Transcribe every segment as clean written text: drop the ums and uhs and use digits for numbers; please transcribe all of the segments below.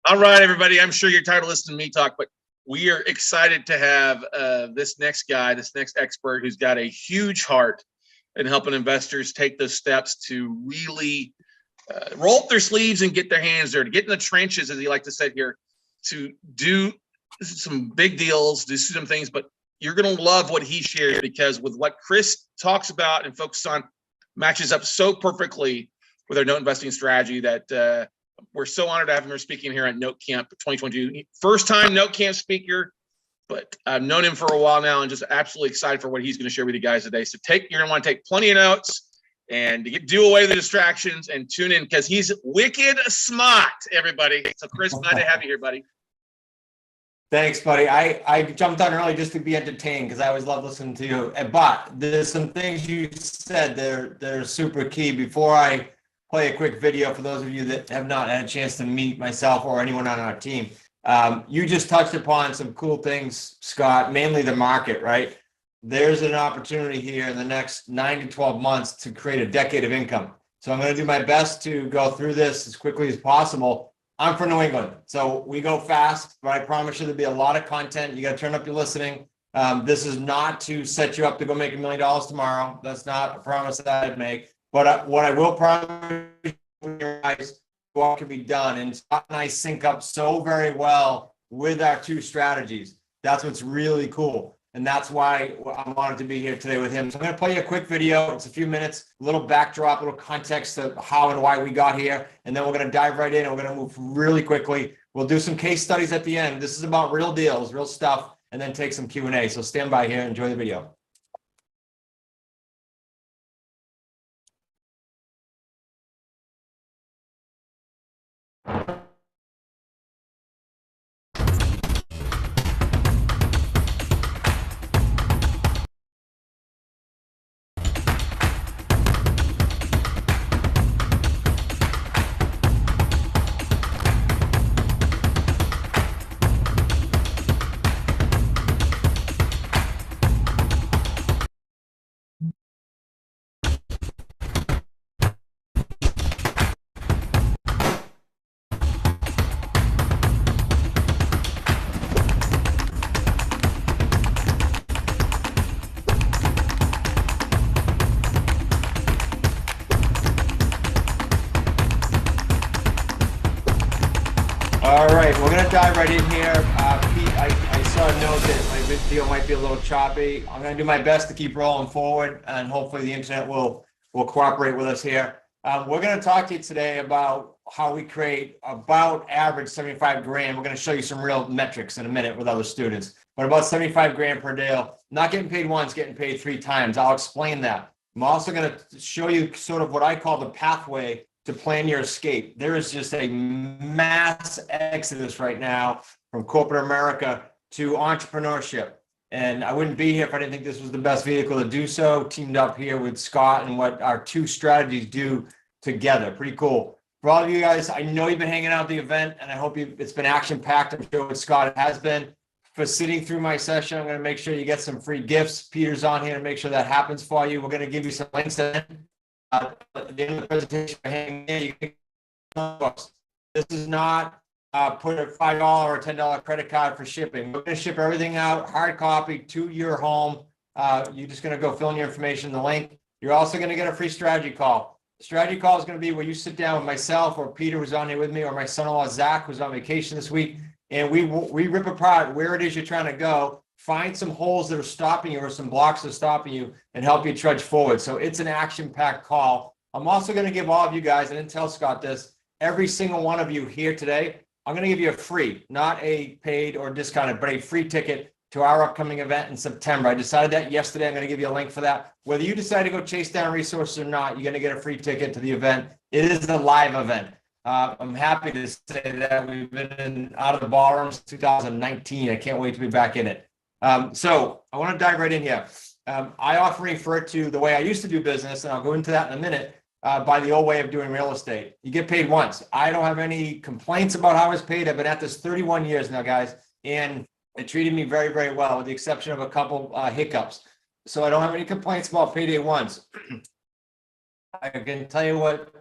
All right, everybody. I'm sure you're tired of listening to me talk, but we are excited to have this next guy, this next expert who's got a huge heart in helping investors take those steps to really roll up their sleeves and get their hands dirty, get in the trenches, as he likes to say here, to do some big deals, do some things. But you're going to love what he shares, because with what Chris talks about and focuses on matches up so perfectly with our note investing strategy that we're so honored to have him here speaking here at Note Camp 2022. First time Note Camp speaker, but I've known him for a while now and just absolutely excited for what he's going to share with you guys today. So you're going to want to take plenty of notes and do away with the distractions and tune in, because he's wicked smart, everybody. So Chris, glad to have you here, buddy. Thanks, buddy. I jumped on early just to be entertained, because I always love listening to you. But there's some things you said they're super key. Before I play a quick video for those of you that have not had a chance to meet myself or anyone on our team, you just touched upon some cool things, Scott, mainly the market, right? There's an opportunity here in the next 9 to 12 months to create a decade of income. So I'm going to do my best to go through this as quickly as possible. I'm from New England, so we go fast, but I promise you there'll be a lot of content. You got to turn up your listening. This is not to set you up to go make $1 million tomorrow. That's not a promise that I'd make. But what I will promise you guys, what can be done, and Scott and I sync up so very well with our two strategies. That's what's really cool, and that's why I wanted to be here today with him. So I'm going to play you a quick video. It's a few minutes, a little backdrop, a little context of how and why we got here, and then we're going to dive right in, and we're going to move really quickly. We'll do some case studies at the end. This is about real deals, real stuff, and then take some Q&A. So stand by here, enjoy the video. All right, we're going to dive right in here. Pete, I saw a note that my video might be a little choppy. I'm going to do my best to keep rolling forward, and hopefully the internet will cooperate with us here. We're going to talk to you today about how we create about average 75 grand. We're going to show you some real metrics in a minute with other students, but about 75 grand per deal, not getting paid once, getting paid 3 times. I'll explain that. I'm also going to show you sort of what I call the pathway to plan your escape. There is just a mass exodus right now from corporate America to entrepreneurship. And I wouldn't be here if I didn't think this was the best vehicle to do so. Teamed up here with Scott and what our two strategies do together. Pretty cool. For all of you guys, I know you've been hanging out at the event, and I hope it's been action-packed. I'm sure with Scott it has been. For sitting through my session, I'm going to make sure you get some free gifts. Peter's on here to make sure that happens for you. We're going to give you some links at the end of the presentation. You can, this is not put a $5 or $10 credit card for shipping. We're going to ship everything out, hard copy to your home. You're just going to go fill in your information, the link. You're also going to get a free strategy call. The strategy call is going to be where you sit down with myself or Peter, who's on here with me, or my son-in-law, Zach, who's on vacation this week, and we rip apart where it is you're trying to go, find some holes that are stopping you or some blocks that are stopping you, and help you trudge forward. So it's an action-packed call. I'm also going to give all of you guys, I didn't tell Scott this, every single one of you here today, I'm going to give you a free, not a paid or discounted, but a free ticket to our upcoming event in September. I decided that yesterday. I'm going to give you a link for that. Whether you decide to go chase down resources or not, you're going to get a free ticket to the event. It is a live event. I'm happy to say that we've been out of the ballroom since 2019. I can't wait to be back in it. So I want to dive right in here. I often refer to the way I used to do business, and I'll go into that in a minute, by the old way of doing real estate. You get paid once. I don't have any complaints about how I was paid. I've been at this 31 years now, guys, and it treated me very, very well, with the exception of a couple hiccups. So I don't have any complaints about payday ones. I can tell you what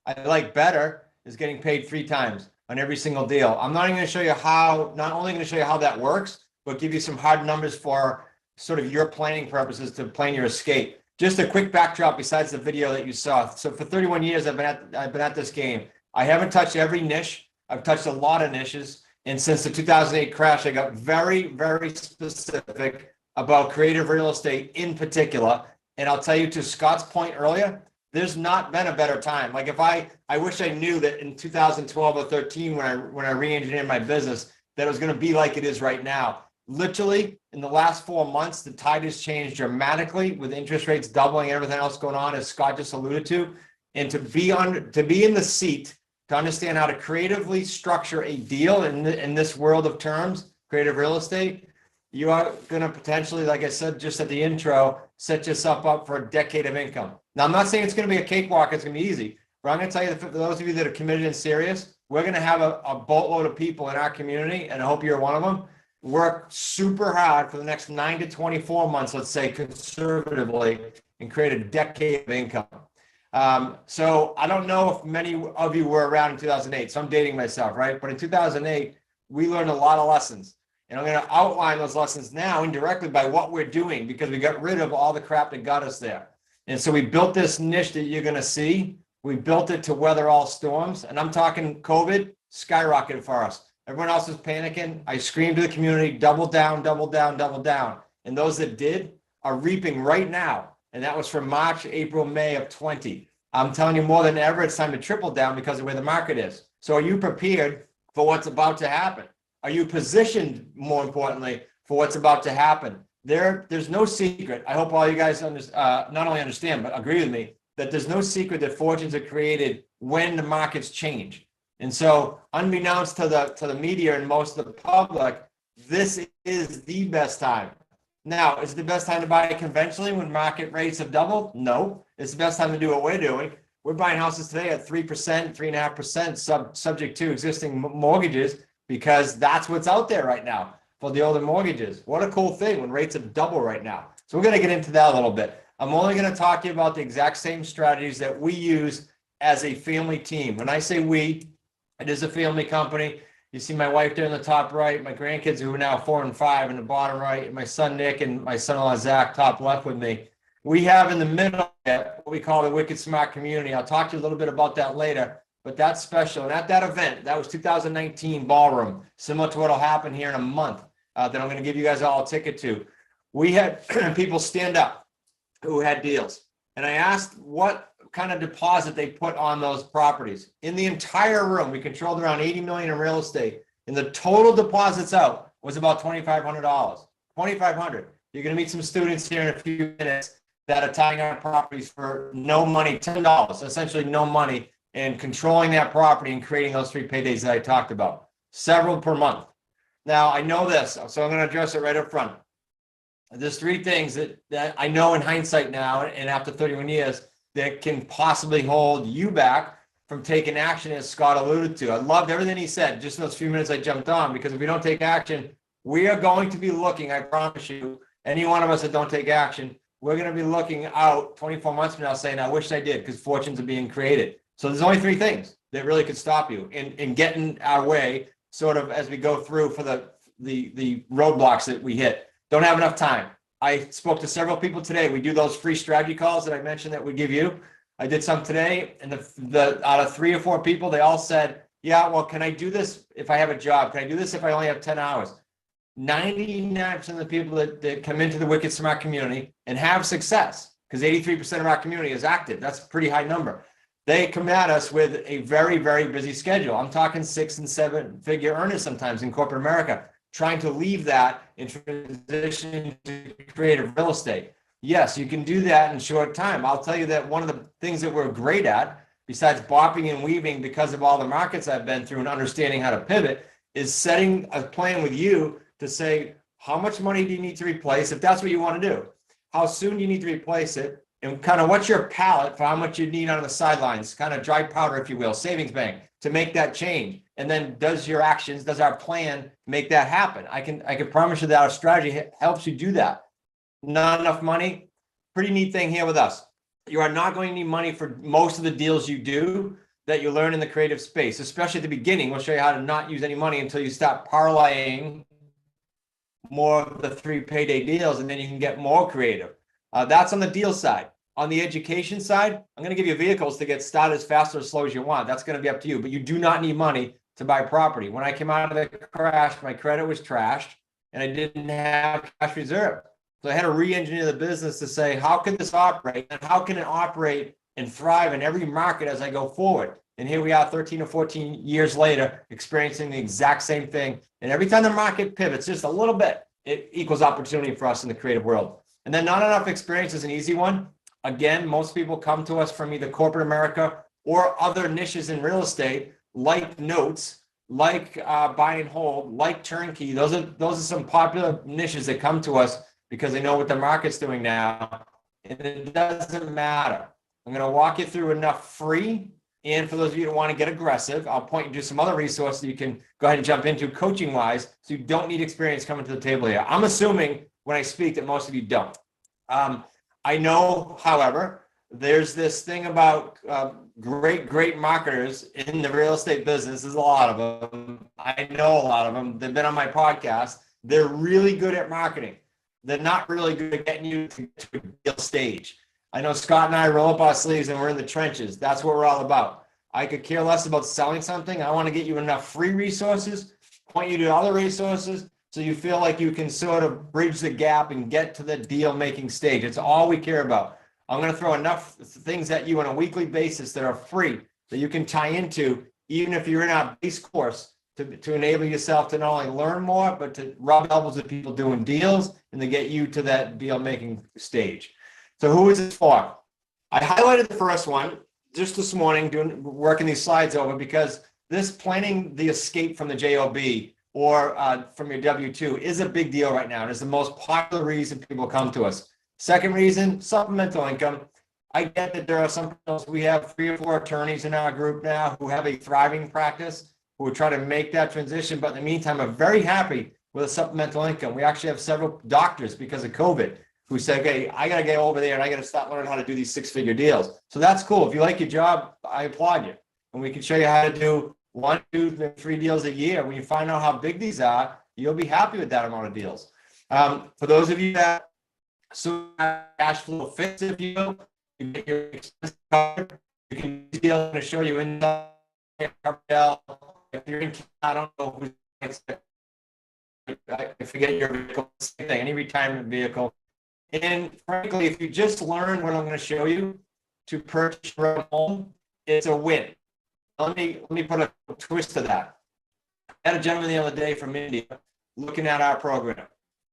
I like better is getting paid 3 times. on every single deal. I'm not even going to show you how, not only going to show you how that works, but give you some hard numbers for sort of your planning purposes to plan your escape. Just a quick backdrop besides the video that you saw. So for 31 years, I've been at this game. I haven't touched every niche. I've touched a lot of niches. And since the 2008 crash, I got very, very specific about creative real estate in particular. And I'll tell you, to Scott's point earlier, there's not been a better time. Like if I wish I knew that in 2012 or 13, when I re-engineered my business, that it was going to be like it is right now. Literally in the last 4 months, the tide has changed dramatically with interest rates doubling, everything else going on, as Scott just alluded to. And to be in the seat, to understand how to creatively structure a deal in this world of terms, creative real estate, you are going to potentially, like I said just at the intro, set yourself up for a decade of income. Now, I'm not saying it's going to be a cakewalk, it's going to be easy, but I'm going to tell you that for those of you that are committed and serious, we're going to have a boatload of people in our community, and I hope you're one of them, work super hard for the next 9 to 24 months, let's say conservatively, and create a decade of income. So I don't know if many of you were around in 2008, so I'm dating myself, right? But in 2008, we learned a lot of lessons. And I'm going to outline those lessons now indirectly by what we're doing, because we got rid of all the crap that got us there. And so we built this niche that you're going to see. We built it to weather all storms. And I'm talking COVID skyrocketed for us. Everyone else is panicking. I screamed to the community, double down, double down, double down. And those that did are reaping right now. And that was from March, April, May of 20. I'm telling you, more than ever, it's time to triple down because of where the market is. So are you prepared for what's about to happen? Are you positioned, more importantly, for what's about to happen? There's no secret. I hope all you guys not only understand, but agree with me, that there's no secret that fortunes are created when the markets change. And so unbeknownst to the media and most of the public, this is the best time. Now, is it the best time to buy conventionally when market rates have doubled? No. It's the best time to do what we're doing. We're buying houses today at 3%, 3.5%, subject to existing mortgages, because that's what's out there right now for the older mortgages. What a cool thing when rates are double right now. So we're going to get into that a little bit. I'm only going to talk to you about the exact same strategies that we use as a family team. When I say we, it is a family company. You see my wife there in the top right, my grandkids who are now 4 and 5 in the bottom right, and my son Nick and my son-in-law Zach top left with me. We have in the middle what we call the Wicked Smart Community. I'll talk to you a little bit about that later. But that's special. And at that event, that was 2019 ballroom, similar to what will happen here in a month, that I'm going to give you guys all a ticket to. We had people stand up who had deals. And I asked what kind of deposit they put on those properties. In the entire room, we controlled around 80 million in real estate. And the total deposits out was about $2,500. $2,500. You're going to meet some students here in a few minutes that are tying up properties for no money, $10, essentially no money, and controlling that property and creating those 3 paydays that I talked about, several per month. Now, I know this, so I'm going to address it right up front. There's 3 things that I know in hindsight now, and after 31 years, that can possibly hold you back from taking action, as Scott alluded to. I loved everything he said, just in those few minutes I jumped on, because if we don't take action, we are going to be looking, I promise you, any one of us that don't take action, we're going to be looking out 24 months from now saying, I wish I did, because fortunes are being created. So there's only 3 things that really could stop you in getting our way, sort of as we go through for the roadblocks that we hit. Don't have enough time. I spoke to several people today. We do those free strategy calls that I mentioned that we give you. I did some today, and the out of 3 or 4 people, they all said, yeah, well, can I do this if I have a job? Can I do this if I only have 10 hours? 99% of the people that come into the Wicked Smart community and have success, because 83% of our community is active. That's a pretty high number. They come at us with a very, very busy schedule. I'm talking 6 and 7 figure earners sometimes in corporate America, trying to leave that and transition to creative real estate. Yes, you can do that in short time. I'll tell you that one of the things that we're great at, besides bopping and weaving because of all the markets I've been through and understanding how to pivot, is setting a plan with you to say, how much money do you need to replace, if that's what you want to do? How soon do you need to replace it? And kind of what's your palette for how much you need on the sidelines, kind of dry powder, if you will, savings bank, to make that change. And then does our plan make that happen? I can promise you that our strategy helps you do that. Not enough money, pretty neat thing here with us. You are not going to need money for most of the deals you do. that you learn in the creative space, especially at the beginning. We'll show you how to not use any money until you start parlaying more of the 3 payday deals, and then you can get more creative. That's on the deal side. On the education side, I'm going to give you vehicles to get started as fast or as slow as you want. That's going to be up to you, but you do not need money to buy property. When I came out of the crash, my credit was trashed and I didn't have cash reserve. So I had to re-engineer the business to say, how can this operate and how can it operate and thrive in every market as I go forward? And here we are 13 or 14 years later, experiencing the exact same thing. And every time the market pivots just a little bit, it equals opportunity for us in the creative world. And then not enough experience is an easy one. Again, most people come to us from either corporate America or other niches in real estate, like notes, like buy and hold, like turnkey. Those are some popular niches that come to us because they know what the market's doing now. And it doesn't matter. I'm going to walk you through enough free. And for those of you who want to get aggressive, I'll point you to some other resources you can go ahead and jump into coaching wise. So you don't need experience coming to the table here. I'm assuming when I speak that most of you don't. I know, however, there's this thing about great marketers in the real estate business. There's a lot of them. I know a lot of them. They've been on my podcast. They're really good at marketing. They're not really good at getting you to a deal stage. I know Scott and I roll up our sleeves and we're in the trenches. That's what we're all about. I could care less about selling something. I want to get you enough free resources, point you to other resources, so you feel like you can sort of bridge the gap and get to the deal making stage. It's all we care about. I'm going to throw enough things at you on a weekly basis that are free that you can tie into, even if you're in our base course, to enable yourself to not only learn more, but to rub elbows with people doing deals and to get you to that deal making stage. So who is this for? I highlighted the first one just this morning, working these slides over, because this planning the escape from the JOB or from your W-2 is a big deal right now. And it's the most popular reason people come to us. Second reason, supplemental income. I get that there are some, we have 3 or 4 attorneys in our group now who have a thriving practice, who are trying to make that transition. But in the meantime, I'm very happy with a supplemental income. We actually have several doctors because of COVID who say, okay, I got to get over there and I got to start learning how to do these 6-figure deals. So that's cool. If you like your job, I applaud you. And we can show you how to do 1, 2, 3 deals a year. When you find out how big these are, you'll be happy with that amount of deals. For those of you that cash flow fits, if you get your expenses covered, you can be able to show you in if you're in, I don't know who's, I forget your vehicle, same thing, any retirement vehicle. And frankly, if you just learn what I'm going to show you to purchase your own home, it's a win. Let me put a twist to that. I had a gentleman the other day from India looking at our program.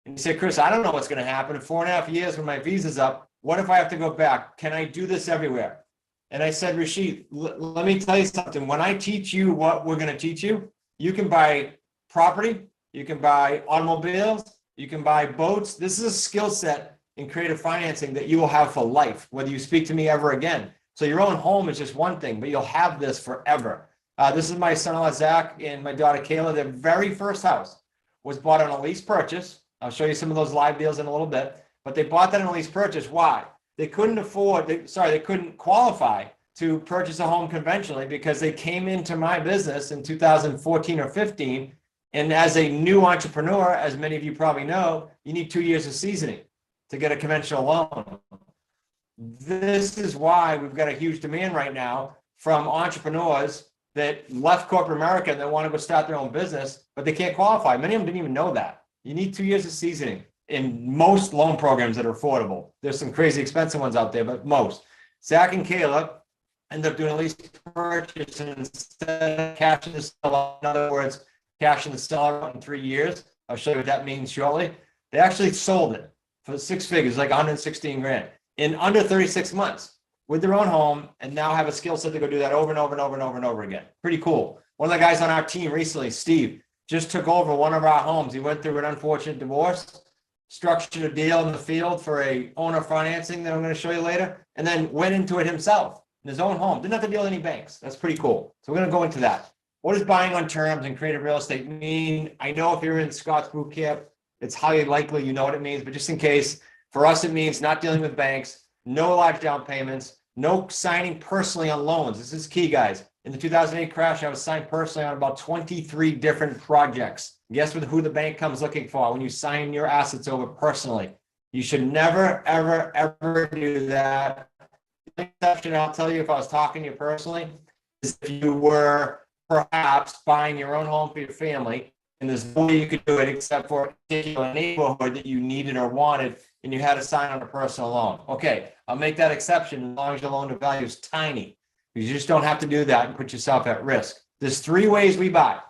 And he said, Chris, I don't know what's going to happen in 4.5 years when my visa's up. What if I have to go back? Can I do this everywhere? And I said, Rashid, let me tell you something. When I teach you what we're going to teach you, you can buy property, you can buy automobiles, you can buy boats. This is a skill set in creative financing that you will have for life, whether you speak to me ever again. So your own home is just one thing, but you'll have this forever. This is my son-in-law, Zach, and my daughter, Kayla. Their very first house was bought on a lease purchase. I'll show you some of those live deals in a little bit, but they bought that on a lease purchase. Why? They couldn't afford, they couldn't qualify to purchase a home conventionally because they came into my business in 2014 or 15. And as a new entrepreneur, as many of you probably know, you need 2 years of seasoning to get a conventional loan. This is why we've got a huge demand right now from entrepreneurs that left corporate America and they want to go start their own business, but they can't qualify. Many of them didn't even know that. You need 2 years of seasoning in most loan programs that are affordable. There's some crazy expensive ones out there, but most. Zach and Kayla end up doing a lease purchase and instead of cashing the seller, in other words, cashing the seller out in 3 years. I'll show you what that means shortly. They actually sold it for 6 figures, like 116 grand in under 36 months with their own home, and now have a skill set to go do that over and over and over and over and over again. Pretty cool. One of the guys on our team recently, Steve, just took over one of our homes. He went through an unfortunate divorce, structured a deal in the field for a owner financing that I'm going to show you later, and then went into it himself in his own home. Didn't have to deal with any banks. That's pretty cool. So we're going to go into that. What does buying on terms and creative real estate mean? I know if you're in Scott's boot camp, it's highly likely you know what it means, but just in case, for us, it means not dealing with banks, no large down payments, no signing personally on loans. This is key, guys. In the 2008 crash, I was signed personally on about 23 different projects. Guess who the bank comes looking for when you sign your assets over personally? You should never, ever, ever do that. The exception, I'll tell you, if I was talking to you personally, is if you were perhaps buying your own home for your family, and there's no way you could do it except for a particular neighborhood that you needed or wanted, and you had to sign on a personal loan. Okay, I'll make that exception as long as your loan to value is tiny. You just don't have to do that and put yourself at risk. There's three ways we buy.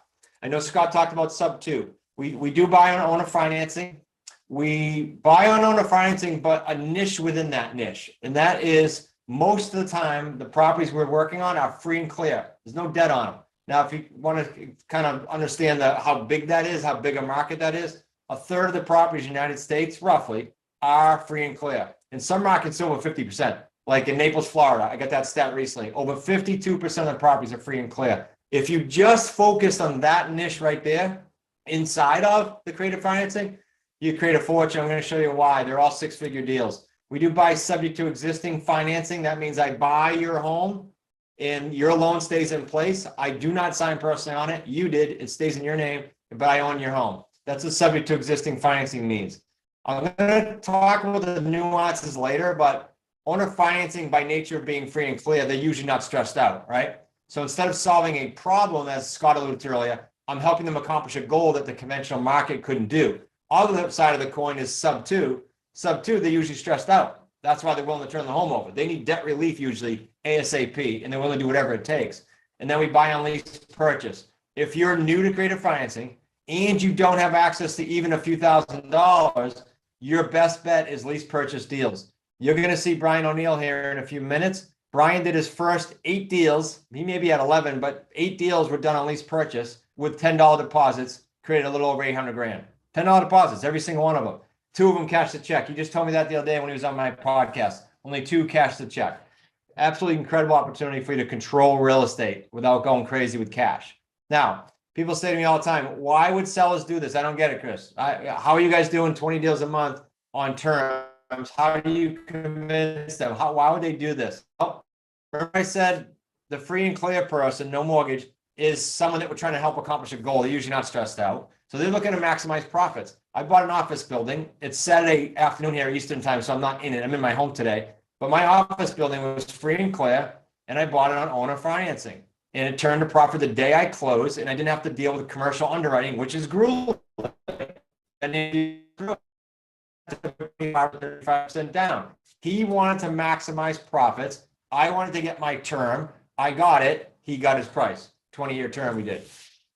I know Scott talked about sub two. We do buy on owner financing. We buy on owner financing, but a niche within that niche. And that is most of the time, the properties we're working on are free and clear. There's no debt on them. Now, if you want to kind of understand how big that is, how big a market that is, a third of the properties in the United States, roughly, are free and clear. In some markets, over 50%. Like in Naples, Florida, I got that stat recently. Over 52% of the properties are free and clear. If you just focus on that niche right there, inside of the creative financing, you create a fortune. I'm going to show you why. They're all six-figure deals. We do buy subject to existing financing. That means I buy your home and your loan stays in place. I do not sign personally on it. You did. It stays in your name, but I own your home. That's what subject to existing financing means. I'm going to talk about the nuances later, but owner financing, by nature of being free and clear, they're usually not stressed out, right? So instead of solving a problem, as Scott alluded to earlier, I'm helping them accomplish a goal that the conventional market couldn't do. Other side of the coin is sub two. Sub two, they're usually stressed out. That's why they're willing to turn the home over. They need debt relief usually ASAP, and they're willing to do whatever it takes. And then we buy on lease purchase. If you're new to creative financing and you don't have access to even a few $1,000s, your best bet is lease purchase deals. You're going to see Brian O'Neill here in a few minutes. Brian did his first 8 deals. He may be at 11, but 8 deals were done on lease purchase with $10 deposits, created a little over 800 grand. $10 deposits, every single one of them. 2 of them cashed the check. He just told me that the other day when he was on my podcast. Only 2 cashed the check. Absolutely incredible opportunity for you to control real estate without going crazy with cash. Now, people say to me all the time, why would sellers do this? I don't get it, Chris. How are you guys doing 20 deals a month on terms? How do you convince them? Why would they do this? Well, remember I said the free and clear person, no mortgage, is someone that we're trying to help accomplish a goal. They're usually not stressed out. So they're looking to maximize profits. I bought an office building. It's Saturday afternoon here, Eastern time, so I'm not in it. I'm in my home today. But my office building was free and clear, and I bought it on owner financing. And it turned a profit the day I closed, and I didn't have to deal with commercial underwriting, which is grueling. And it 35% down. He wanted to maximize profits. I wanted to get my term. I got it. He got his price. 20-year term we did.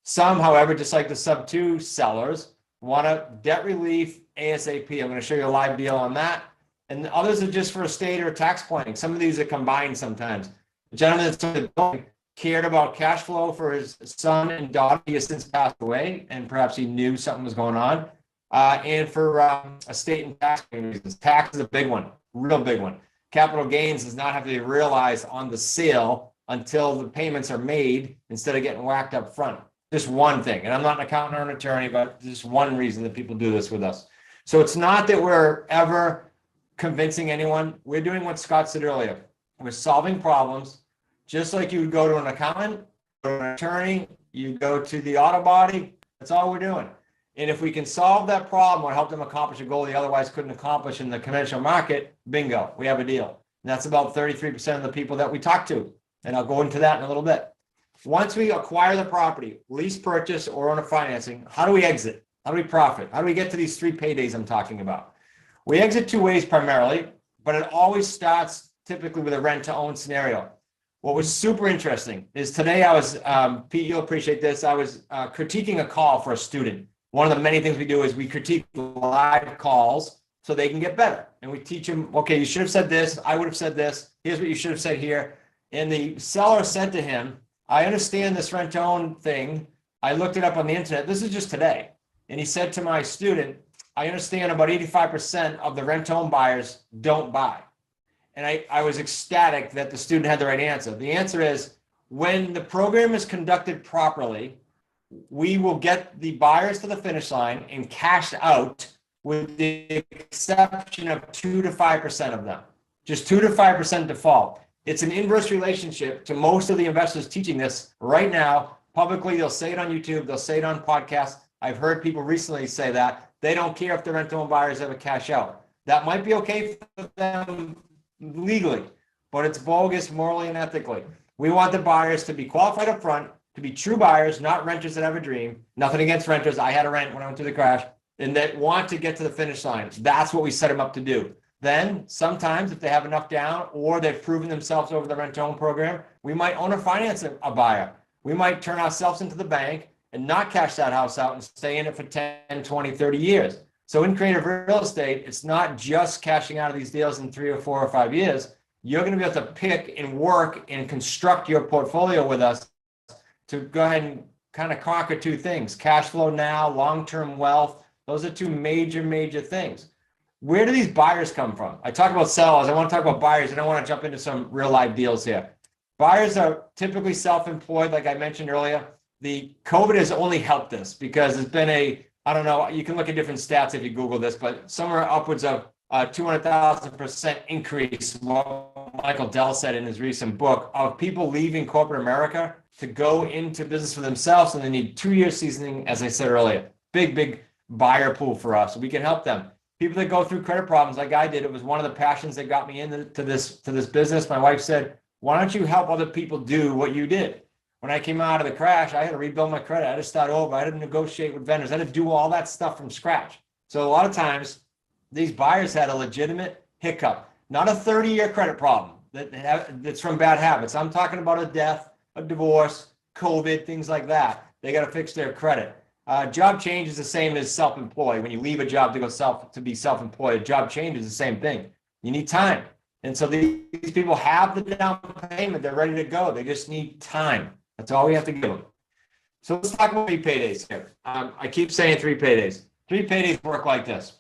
Some, however, just like the sub 2 sellers, want a debt relief ASAP. I'm going to show you a live deal on that. And others are just for estate or tax planning. Some of these are combined sometimes. The gentleman that cared about cash flow for his son and daughter. He has since passed away, and perhaps he knew something was going on. And for estate and tax reasons. Tax is a big one, real big one. Capital gains does not have to be realized on the sale until the payments are made instead of getting whacked up front. Just one thing. And I'm not an accountant or an attorney, but just one reason that people do this with us. So it's not that we're ever convincing anyone. We're doing what Scott said earlier. We're solving problems just like you would go to an accountant, go to an attorney, you go to the auto body. That's all we're doing. And if we can solve that problem or help them accomplish a goal they otherwise couldn't accomplish in the conventional market, bingo, we have a deal. And that's about 33% of the people that we talk to. And I'll go into that in a little bit. Once we acquire the property, lease purchase or owner financing, how do we exit? How do we profit? How do we get to these 3 paydays I'm talking about? We exit 2 ways primarily, but it always starts typically with a rent to own scenario. What was super interesting is today I was, Pete, you'll appreciate this. I was critiquing a call for a student. One of the many things we do is we critique live calls so they can get better. And we teach them, okay, you should have said this. I would have said this. Here's what you should have said here. And the seller said to him, I understand this rent to own thing. I looked it up on the internet. This is just today. And he said to my student, I understand about 85% of the rent to own buyers don't buy. And I was ecstatic that the student had the right answer. The answer is when the program is conducted properly, we will get the buyers to the finish line and cash out with the exception of 2 to 5% of them. Just 2 to 5% default. It's an inverse relationship to most of the investors teaching this right now. Publicly, they'll say it on YouTube, they'll say it on podcasts. I've heard people recently say that. They don't care if the rental home buyers ever cash out. That might be okay for them legally, but it's bogus morally and ethically. We want the buyers to be qualified up front, to be true buyers, not renters that have a dream. Nothing against renters. I had a rent when I went through the crash, and that want to get to the finish line. That's what we set them up to do. Then sometimes if they have enough down or they've proven themselves over the rent-to-own program, we might own or finance a buyer. We might turn ourselves into the bank and not cash that house out and stay in it for 10, 20, 30 years. So in creative real estate, it's not just cashing out of these deals in 3 or 4 or 5 years. You're going to be able to pick and work and construct your portfolio with us to go ahead and kind of conquer two things: cash flow now, long-term wealth. Those are two major things. Where do these buyers come from? I talk about sellers. I want to talk about buyers, and I want to jump into some real life deals here. Buyers are typically self-employed, like I mentioned earlier. The COVID has only helped this because there's been I don't know, you can look at different stats if you Google this, but somewhere upwards of 200,000% increase, what Michael Dell said in his recent book, of people leaving corporate America to go into business for themselves, and they need 2 years seasoning, as I said earlier. Big buyer pool for us. We can help them. People that go through credit problems like I did, it was one of the passions that got me into this business. My wife said, why don't you help other people do what you did? When I came out of the crash, I had to rebuild my credit. I had to start over. I had to negotiate with vendors. I had to do all that stuff from scratch. So a lot of times, these buyers had a legitimate hiccup, not a 30-year credit problem that's from bad habits. I'm talking about a death, a divorce, COVID, things like that. They got to fix their credit. Job change is the same as self-employed. When you leave a job to be self-employed, job change is the same thing. You need time. And so these people have the down payment. They're ready to go. They just need time. That's all we have to give them. So let's talk about 3 paydays here. I keep saying 3 paydays. 3 paydays work like this.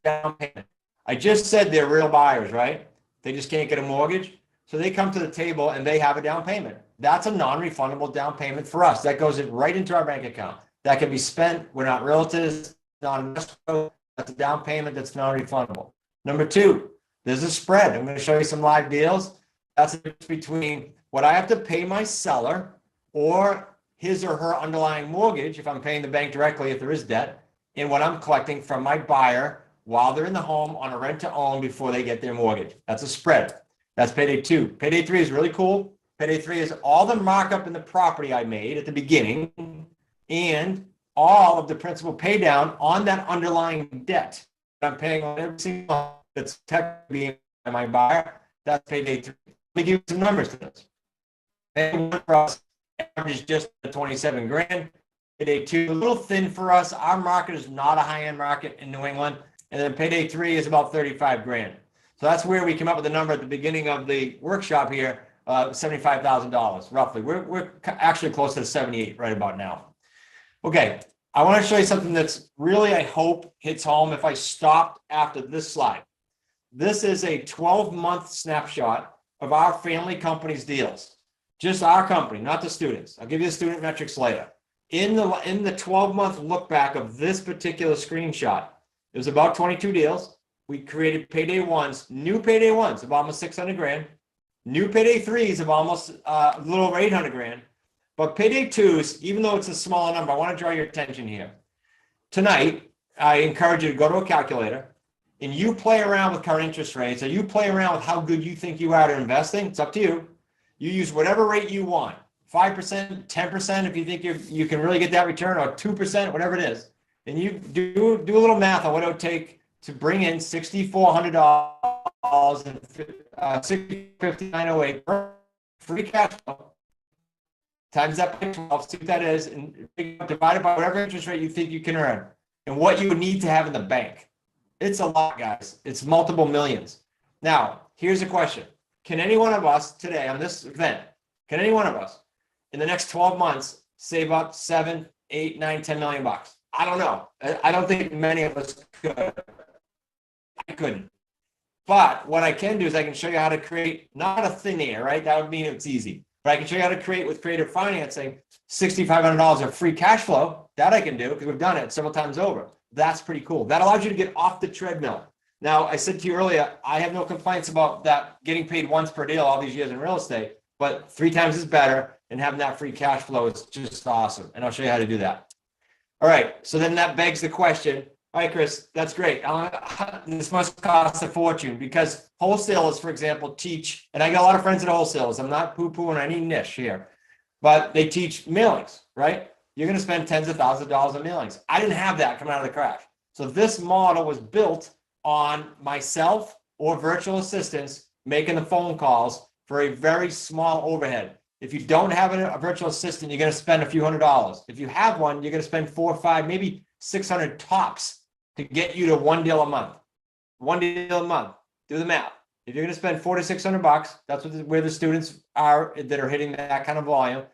Down payment. I just said they're real buyers, right? They just can't get a mortgage. So they come to the table and they have a down payment. That's a non-refundable down payment for us. That goes right into our bank account. That can be spent. We're not realtors, not an escrow. That's a down payment that's non-refundable. Number 2, there's a spread. I'm going to show you some live deals. That's the difference between what I have to pay my seller or his or her underlying mortgage, if I'm paying the bank directly, if there is debt, and what I'm collecting from my buyer while they're in the home on a rent to own before they get their mortgage. That's a spread. That's payday 2. Payday 3 is really cool. Payday 3 is all the markup in the property I made at the beginning and all of the principal pay down on that underlying debt that I'm paying on every single month that's technically by my buyer. That's payday 3. Let me give you some numbers to this. Payday 1 for us averages just 27 grand. Payday 2, a little thin for us. Our market is not a high-end market in New England. And then payday 3 is about 35 grand. So that's where we came up with the number at the beginning of the workshop here, $75,000 roughly. We're actually close to 78 right about now. Okay, I want to show you something that's really, I hope, hits home if I stopped after this slide. This is a 12-month snapshot of our family company's deals. Just our company, not the students. I'll give you the student metrics later. In the 12-month look back of this particular screenshot, it was about 22 deals. We created payday 1s, new payday 1s of almost 600 grand, new payday 3s of almost a little over 800 grand. But payday 2s, even though it's a smaller number, I want to draw your attention here. Tonight, I encourage you to go to a calculator and you play around with current interest rates, or you play around with how good you think you are at investing. It's up to you. You use whatever rate you want, 5%, 10% if you think you can really get that return, or 2%, whatever it is. And you do a little math on what it would take to bring in $6,400 and $6,508 free cash flow. Times that by 12, see what that is, and divided by whatever interest rate you think you can earn, and what you would need to have in the bank. It's a lot, guys. It's multiple millions. Now, here's a question. Can any one of us today on this event, can any one of us in the next 12 months save up 7, 8, 9, 10 million bucks? I don't know. I don't think many of us could. I couldn't. But what I can do is I can show you how to create, not a thin air, right? That would mean it's easy. But I can show you how to create with creative financing $6,500 of free cash flow. That I can do because we've done it several times over. That's pretty cool. That allows you to get off the treadmill. Now, I said to you earlier, I have no complaints about that getting paid once per deal all these years in real estate, but 3 times is better, and having that free cash flow is just awesome. And I'll show you how to do that. All right. So then that begs the question. All right, Chris, that's great. This must cost a fortune because wholesalers, for example, teach, and I got a lot of friends at wholesalers. I'm not poo-pooing any niche here, but they teach mailings, right? You're going to spend tens of thousands of dollars on mailings. I didn't have that coming out of the crash. So this model was built on myself or virtual assistants making the phone calls for a very small overhead. If you don't have a virtual assistant, you're going to spend a few $100s. If you have one, you're going to spend 4 or 5, maybe 600 tops to get you to 1 deal a month. 1 deal a month. Do the math. If you're going to spend $400 to $600, that's where the students are that are hitting that kind of volume,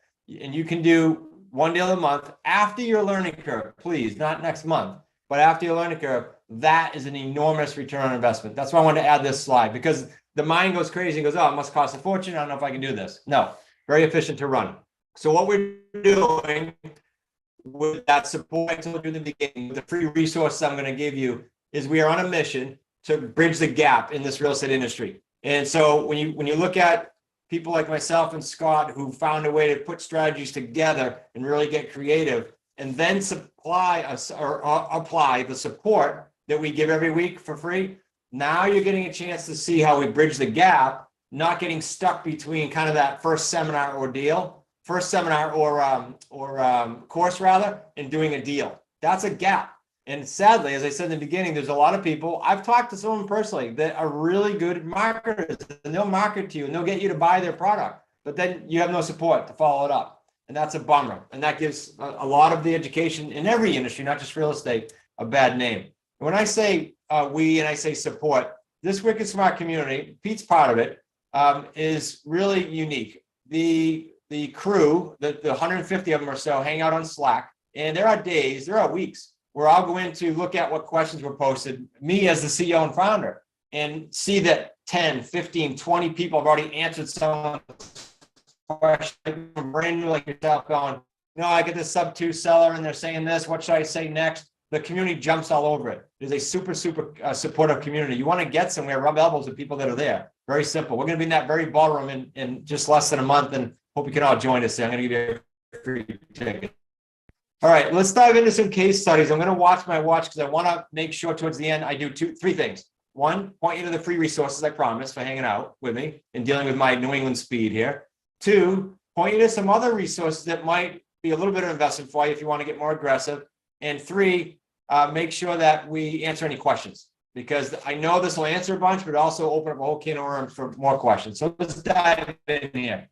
and you can do 1 deal a month after your learning curve. Please, not next month, but after your learning curve. That is an enormous return on investment. That's why I wanted to add this slide, because the mind goes crazy and goes, oh, it must cost a fortune. I don't know if I can do this. No, very efficient to run. So what we're doing with that support I told you in the beginning, with the free resources I'm going to give you, is we are on a mission to bridge the gap in this real estate industry. And so when you look at people like myself and Scott, who found a way to put strategies together and really get creative, and then supply us or apply the support that we give every week for free, now you're getting a chance to see how we bridge the gap, not getting stuck between kind of that first seminar or course rather, and doing a deal. That's a gap. And sadly, as I said in the beginning, there's a lot of people, I've talked to some of them personally, that are really good marketers, and they'll market to you and they'll get you to buy their product, but then you have no support to follow it up. And that's a bummer. And that gives a lot of the education in every industry, not just real estate, a bad name. When I say we and I say support, this Wicked Smart community, Pete's part of it, is really unique. The crew, the 150 of them or so, hang out on Slack, and there are days, there are weeks where I'll go in to look at what questions were posted, me as the CEO and founder, and see that 10, 15, 20 people have already answered someone's question, brand new like yourself, going, no, I get this sub-2 seller and they're saying this, what should I say next? The community jumps all over it. It is a super supportive community. You want to get somewhere, rub elbows with people that are there. Very simple. We're going to be in that very ballroom in just less than a month, and hope you can all join us there. I'm going to give you a free ticket. All right, let's dive into some case studies. I'm going to watch my watch because I want to make sure towards the end I do 3 things. 1, point you to the free resources I promised for hanging out with me and dealing with my New England speed here. 2, point you to some other resources that might be a little bit of investment for you if you want to get more aggressive. And 3, make sure that we answer any questions, because I know this will answer a bunch, but also open up a whole can of worms for more questions. So let's dive in here.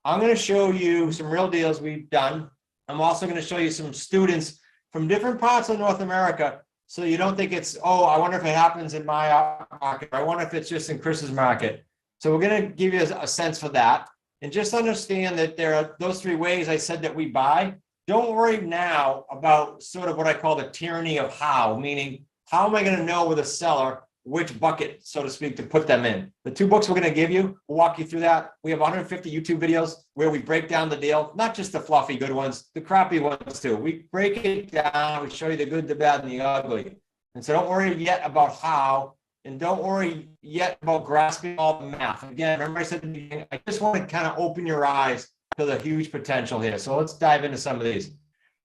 I'm going to show you some real deals we've done. I'm also going to show you some students from different parts of North America, so you don't think it's, oh, I wonder if it happens in my market. I wonder if it's just in Chris's market. So we're going to give you a sense for that. And just understand that there are those 3 ways I said that we buy. Don't worry now about sort of what I call the tyranny of how, meaning how am I going to know with a seller which bucket, so to speak, to put them in. The 2 books we're going to give you, we'll walk you through that. We have 150 YouTube videos where we break down the deal, not just the fluffy good ones, the crappy ones too. We break it down, we show you the good, the bad, and the ugly. And so don't worry yet about how, and don't worry yet about grasping all the math. Again, remember I said at the beginning, I just want to kind of open your eyes to the huge potential here. So let's dive into some of these.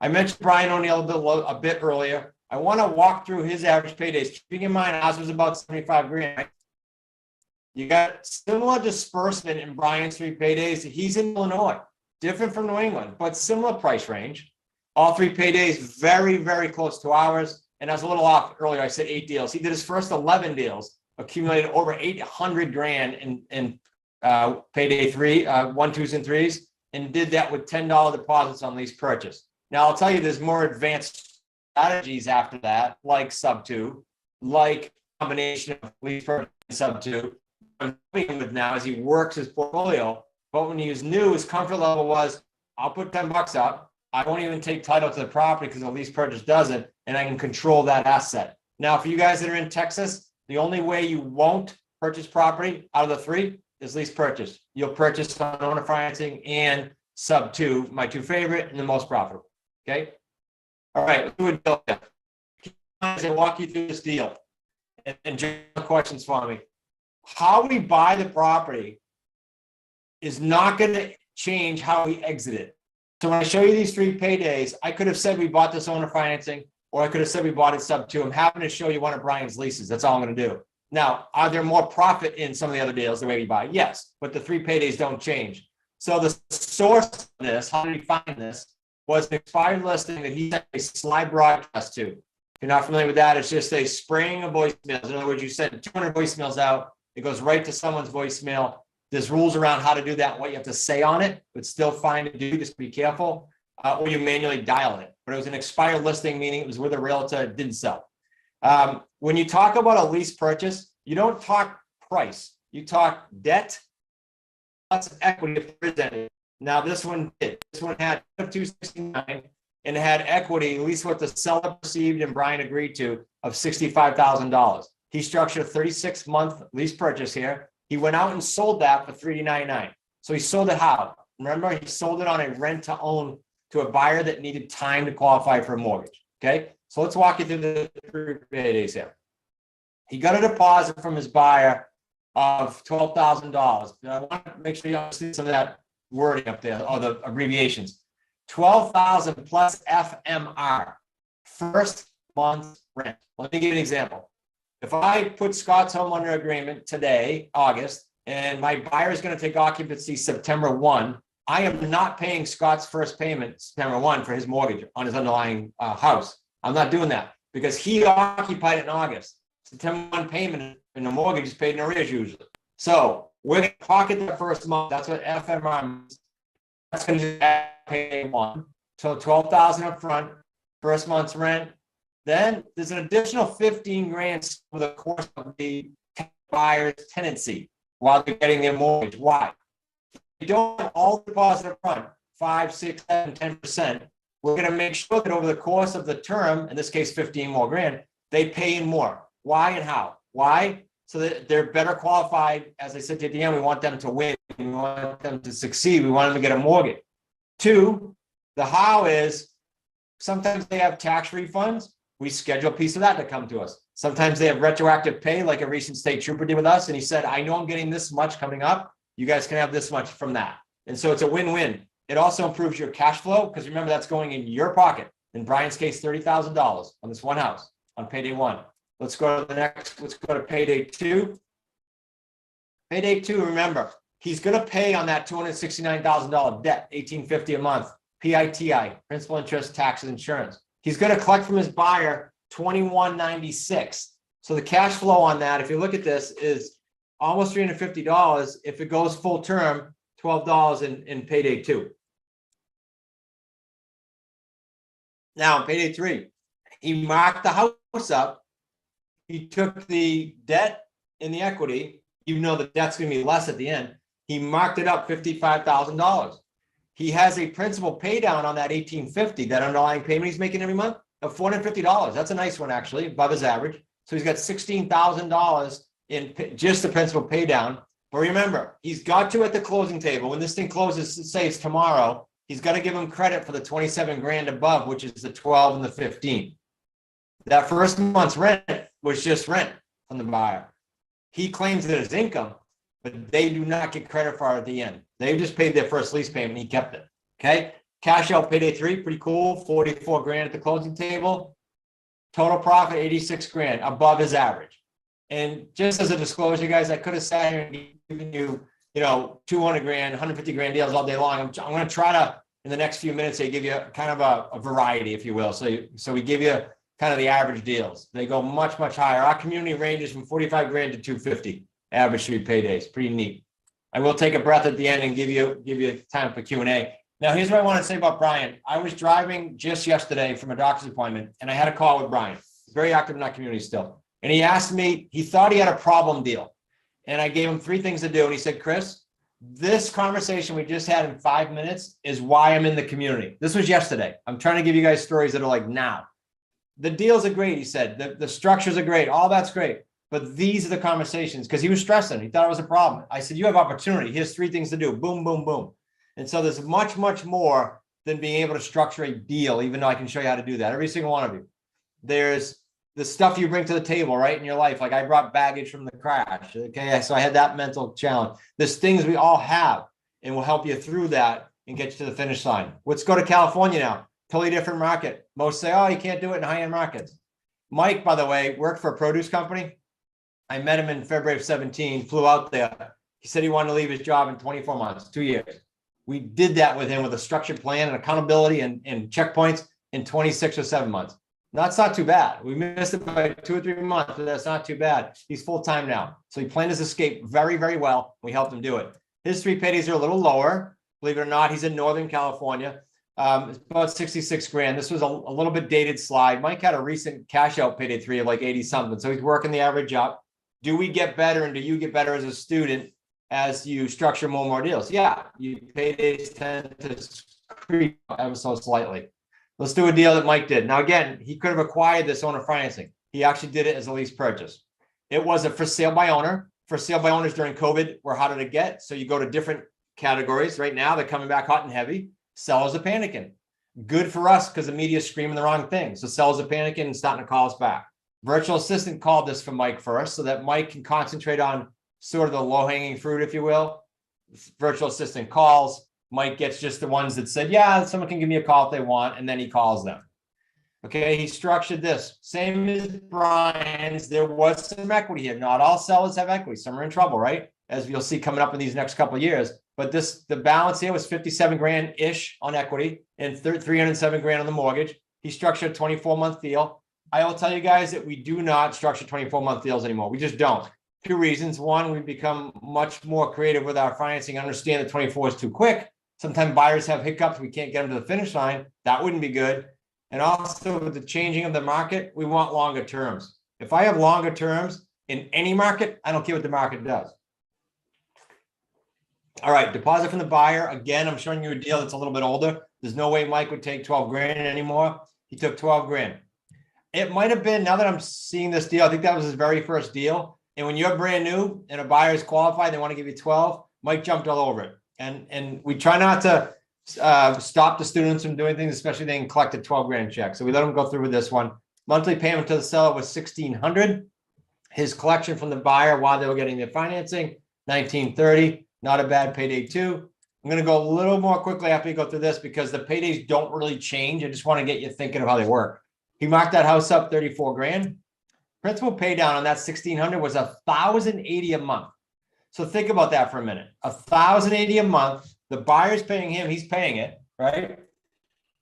I mentioned Brian O'Neill a bit earlier. I want to walk through his average paydays. Keeping in mind, ours was about 75 grand. Right? You got similar disbursement in Brian's 3 paydays. He's in Illinois, different from New England, but similar price range. All 3 paydays very, very close to ours. And I was a little off earlier. I said 8 deals. He did his first 11 deals, accumulated over 800 grand in payday 3, 1, 2s, and 3s, and did that with $10 deposits on lease purchase. Now, I'll tell you, there's more advanced strategies after that, like sub-2, like combination of lease purchase and sub-2. I'm helping with now as he works his portfolio. But when he was new, his comfort level was, I'll put $10 up. I won't even take title to the property because the lease purchase doesn't, and I can control that asset. Now, for you guys that are in Texas, the only way you won't purchase property out of the 3 is lease purchase. You'll purchase on owner financing and sub-2, my 2 favorite and the most profitable. Okay. All right. Let's do a deal. I walk you through this deal. and just questions for me. How we buy the property is not going to change how we exit it. So when I show you these 3 paydays, I could have said we bought this owner financing, or I could have said we bought it sub 2. I'm happy to show you one of Brian's leases. That's all I'm going to do. Now, are there more profit in some of the other deals the way we buy? Yes, but the 3 paydays don't change. So the source of this, how did he find this, was an expired listing that he sent a slide broadcast to. If you're not familiar with that, it's just a spraying of voicemails. In other words, you send 200 voicemails out, it goes right to someone's voicemail. There's rules around how to do that and what you have to say on it, but still fine to do, just be careful, or you manually dial it. But it was an expired listing, meaning it was with a realtor, it didn't sell. When you talk about a lease purchase, you don't talk price, you talk debt plus equity if there is any. Now this one did. This one had 269 and had equity, at least what the seller perceived and Brian agreed to, of $65,000. He structured a 36-month lease purchase here. He went out and sold that for $399. So he sold it how? Remember, he sold it on a rent to own to a buyer that needed time to qualify for a mortgage. Okay, so let's walk you through the 3 paydays here. He got a deposit from his buyer of $12,000. I want to make sure you see some of that wording up there, or the abbreviations. 12,000 plus FMR, first month rent. Let me give you an example. If I put Scott's home under agreement today, August, and my buyer is going to take occupancy September 1, I am not paying Scott's first payment September 1 for his mortgage on his underlying house. I'm not doing that because he occupied it in August. September 1 payment and the mortgage is paid in arrears usually. So we're going to pocket the first month. That's what FMR means. That's going to pay 1. So 12,000 up front, first month's rent. Then there's an additional 15 grand for the course of the buyer's tenancy while they're getting their mortgage. Why? You don't have all the deposit up front, 5, 6, 7, 10%. We're going to make sure that over the course of the term, in this case, 15 more grand, they pay in more. Why and how? Why? So that they're better qualified. As I said at the end, we want them to win. We want them to succeed. We want them to get a mortgage. 2, the how is sometimes they have tax refunds. We schedule a piece of that to come to us. Sometimes they have retroactive pay, like a recent state trooper did with us. And he said, I know I'm getting this much coming up. You guys can have this much from that. And so it's a win-win. It also improves your cash flow because remember, that's going in your pocket. In Brian's case, $30,000 on this one house on payday 1. Let's go to the next. Let's go to payday 2. Payday 2, remember, he's going to pay on that $269,000 debt, $1,850 a month, PITI, principal, interest, taxes, insurance. He's going to collect from his buyer $2,196. So the cash flow on that, if you look at this, is almost $350. If it goes full term, $12 in payday 2. Now, payday 3, he marked the house up. He took the debt and the equity, even though the debt's going to be less at the end. He marked it up $55,000. He has a principal pay down on that $1,850, that underlying payment he's making every month, of $450. That's a nice one, actually, above his average. So he's got $16,000 in just the principal pay down. But remember, he's got to at the closing table. When this thing closes, say it's tomorrow, he's got to give him credit for the 27 grand above, which is the 12 and the 15. That first month's rent was just rent from the buyer. He claims it as income, but they do not get credit for it at the end. They just paid their first lease payment. He kept it. Okay. Cash out payday 3, pretty cool. 44 grand at the closing table. Total profit, 86 grand above his average. And just as a disclosure, guys, I could have sat here and given you, 200 grand, 150 grand deals all day long. I'm going to try to, in the next few minutes, they give you kind of a variety, if you will. So we give you kind of the average deals. They go much, much higher. Our community ranges from 45 grand to 250 average 3 paydays. Pretty neat. I will take a breath at the end and give you time for Q&A. Now, here's what I want to say about Brian. I was driving just yesterday from a doctor's appointment, and I had a call with Brian. He's very active in that community still. And he asked me, he thought he had a problem deal. And I gave him 3 things to do. And he said, Chris, this conversation we just had in 5 minutes is why I'm in the community. This was yesterday. I'm trying to give you guys stories that are like now. The deals are great, he said. The structures are great. All that's great. But these are the conversations, because he was stressing. He thought it was a problem. I said, you have opportunity. Here's 3 things to do. Boom, boom, boom. And so there's much, much more than being able to structure a deal, even though I can show you how to do that. Every single one of you. There's the stuff you bring to the table, right, in your life. Like I brought baggage from the crash. Okay. So I had that mental challenge. There's things we all have and will help you through that and get you to the finish line. Let's go to California now. Totally different market. Most say, oh, you can't do it in high-end markets. Mike, by the way, worked for a produce company. I met him in February of 17, flew out there. He said he wanted to leave his job in 24 months, 2 years. We did that with him with a structured plan and accountability and checkpoints in 26 or 7 months. That's not too bad. We missed it by 2 or 3 months, but that's not too bad. He's full-time now. So he planned his escape very, very well. We helped him do it. His 3 paydays are a little lower. Believe it or not, he's in Northern California. It's about 66 grand. This was a little bit dated slide. Mike had a recent cash out payday 3 of like 80 something. So he's working the average up. Do we get better, and do you get better as a student as you structure more and more deals? Yeah, you paydays tend to creep ever so slightly. Let's do a deal that Mike did. Now, again, he could have acquired this owner financing. He actually did it as a lease purchase. It was a for sale by owner. For sale by owners during COVID were harder to get. So you go to different categories. Right now, they're coming back hot and heavy. Sellers are panicking. Good for us because the media is screaming the wrong thing. So sellers are panicking and starting to call us back. Virtual assistant called this for Mike first so that Mike can concentrate on sort of the low-hanging fruit, if you will. Virtual assistant calls. Mike gets just the ones that said, yeah, someone can give me a call if they want, and then he calls them. Okay, he structured this. Same as Brian's, there was some equity here. Not all sellers have equity. Some are in trouble, right? As you'll see coming up in these next couple of years. But the balance here was 57 grand-ish on equity and 307 grand on the mortgage. He structured a 24-month deal. I will tell you guys that we do not structure 24-month deals anymore. We just don't. 2 reasons. One, we've become much more creative with our financing. Understand that 24 is too quick. Sometimes buyers have hiccups. We can't get them to the finish line. That wouldn't be good. And also with the changing of the market, we want longer terms. If I have longer terms in any market, I don't care what the market does. All right, deposit from the buyer. Again, I'm showing you a deal that's a little bit older. There's no way Mike would take 12 grand anymore. He took 12 grand. It might have been, now that I'm seeing this deal, I think that was his very first deal. And when you're brand new and a buyer is qualified, they want to give you 12, Mike jumped all over it. And we try not to stop the students from doing things, especially if they can collect a 12 grand check. So we let them go through with this one. Monthly payment to the seller was $1,600. His collection from the buyer while they were getting their financing, $1,930. Not a bad payday too. I'm going to go a little more quickly after we go through this because the paydays don't really change. I just want to get you thinking of how they work. He marked that house up 34 grand. Principal pay down on that 1,600 was $1,080 a month. So think about that for a minute. $1,080 a month. The buyer's paying him. He's paying it, right?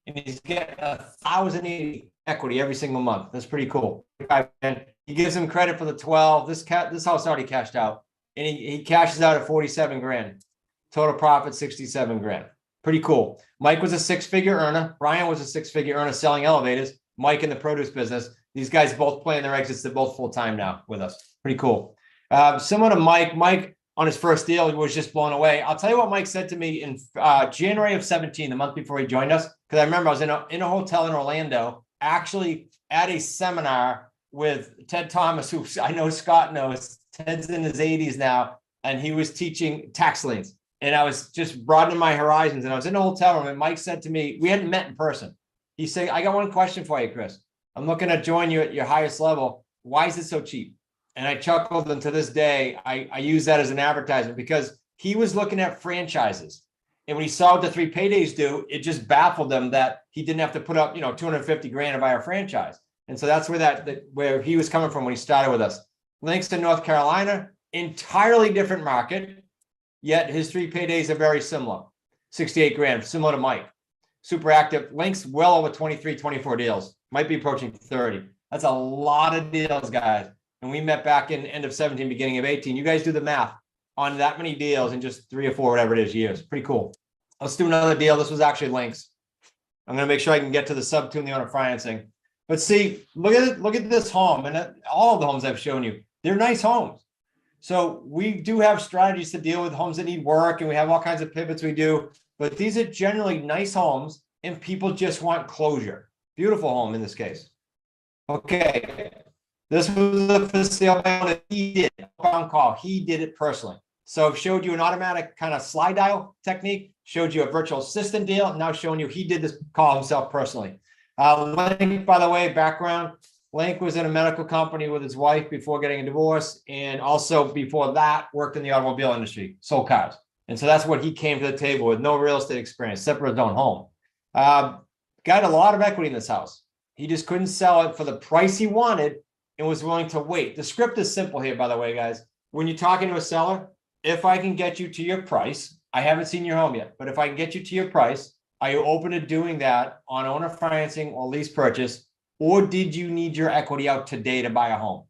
And he's getting $1,080 equity every single month. That's pretty cool. He gives him credit for the 12. This house already cashed out. And he cashes out at 47 grand. Total profit, 67 grand. Pretty cool. Mike was a 6-figure earner. Brian was a 6-figure earner selling elevators. Mike in the produce business. These guys both playing their exits. They're both full-time now with us. Pretty cool. Similar to Mike on his first deal, he was just blown away. I'll tell you what Mike said to me in January of 17, the month before he joined us. Because I remember I was in a hotel in Orlando, actually at a seminar with Ted Thomas, who I know Scott knows. Ted's in his 80s now, and he was teaching tax liens. And I was just broadening my horizons. And I was in a hotel room, and Mike said to me, we hadn't met in person. He said, I got one question for you, Chris. I'm looking to join you at your highest level. Why is it so cheap? And I chuckled, and to this day, I use that as an advertisement because he was looking at franchises. And when he saw what the 3 paydays do, it just baffled him that he didn't have to put up, 250 grand to buy a franchise. And so that's where he was coming from when he started with us. Links to North Carolina, entirely different market, yet his 3 paydays are very similar. 68 grand, similar to Mike. Super active. Links well over 23, 24 deals. Might be approaching 30. That's a lot of deals, guys. And we met back in end of 17, beginning of 18. You guys do the math on that many deals in just 3 or 4, whatever it is, years. Pretty cool. Let's do another deal. This was actually Links. I'm going to make sure I can get to the sub 2 in the owner financing. But see, look at it. Look at this home and all of the homes I've shown you. They're nice homes. So we do have strategies to deal with homes that need work, and we have all kinds of pivots we do. But these are generally nice homes, and people just want closure. Beautiful home in this case. Okay. This was a for sale that he did. Phone call. He did it personally. So showed you an automatic kind of slide dial technique, showed you a virtual assistant deal, now showing you he did this call himself personally. Link, by the way, background. Lank was in a medical company with his wife before getting a divorce. And also before that worked in the automobile industry, sold cars. And so that's what he came to the table with, no real estate experience, except for his own home. Got a lot of equity in this house. He just couldn't sell it for the price he wanted and was willing to wait. The script is simple here, by the way, guys. When you're talking to a seller, if I can get you to your price, I haven't seen your home yet, but if I can get you to your price, are you open to doing that on owner financing or lease purchase? Or did you need your equity out today to buy a home?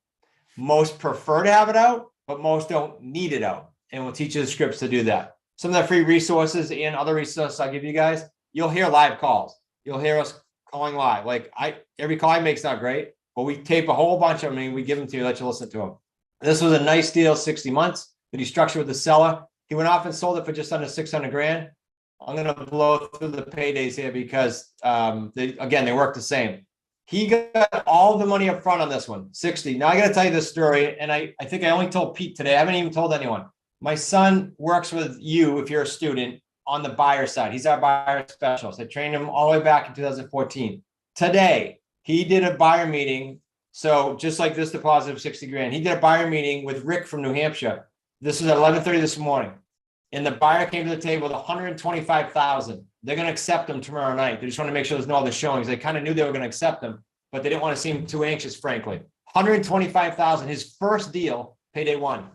Most prefer to have it out, but most don't need it out. And we'll teach you the scripts to do that. Some of the free resources and other resources I'll give you guys, you'll hear live calls. You'll hear us calling live. Like every call I make is not great, but we tape a whole bunch of them and we give them to you, let you listen to them. This was a nice deal, 60 months that he structured with the seller. He went off and sold it for just under 600 grand. I'm going to blow through the paydays here because they work the same. He got all the money up front on this one, 60. Now I got to tell you this story. And I think I only told Pete today. I haven't even told anyone. My son works with you if you're a student on the buyer side. He's our buyer specialist. I trained him all the way back in 2014. Today, he did a buyer meeting. So just like this deposit of 60 grand, he did a buyer meeting with Rick from New Hampshire. This was at 11:30 this morning. And the buyer came to the table with 125,000. They're going to accept them tomorrow night. They just want to make sure there's no other showings. They kind of knew they were going to accept them, but they didn't want to seem too anxious, frankly. 125,000, his first deal, payday one.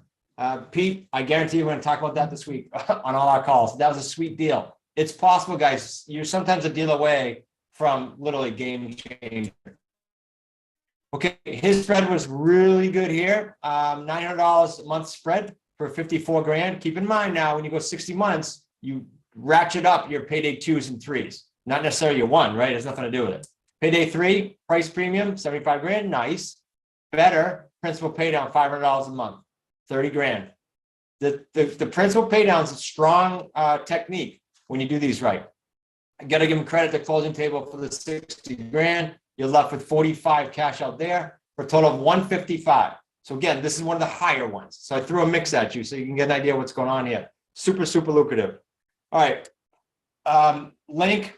Pete, I guarantee we're going to talk about that this week on all our calls. That was a sweet deal. It's possible, guys. You're sometimes a deal away from literally game changer. Okay, his spread was really good here. $900 a month spread for 54 grand. Keep in mind now, when you go 60 months, you ratchet up your payday 2s and 3s, not necessarily your 1, right? It has nothing to do with it. Payday 3, price premium, 75 grand, nice. Better, principal pay down, $500 a month, 30 grand. The principal pay down is a strong technique when you do these right. I got to give him credit at the closing table for the 60 grand. You're left with 45 cash out there for a total of 155. So again, this is one of the higher ones. So I threw a mix at you so you can get an idea what's going on here. Super, super lucrative. All right. Link,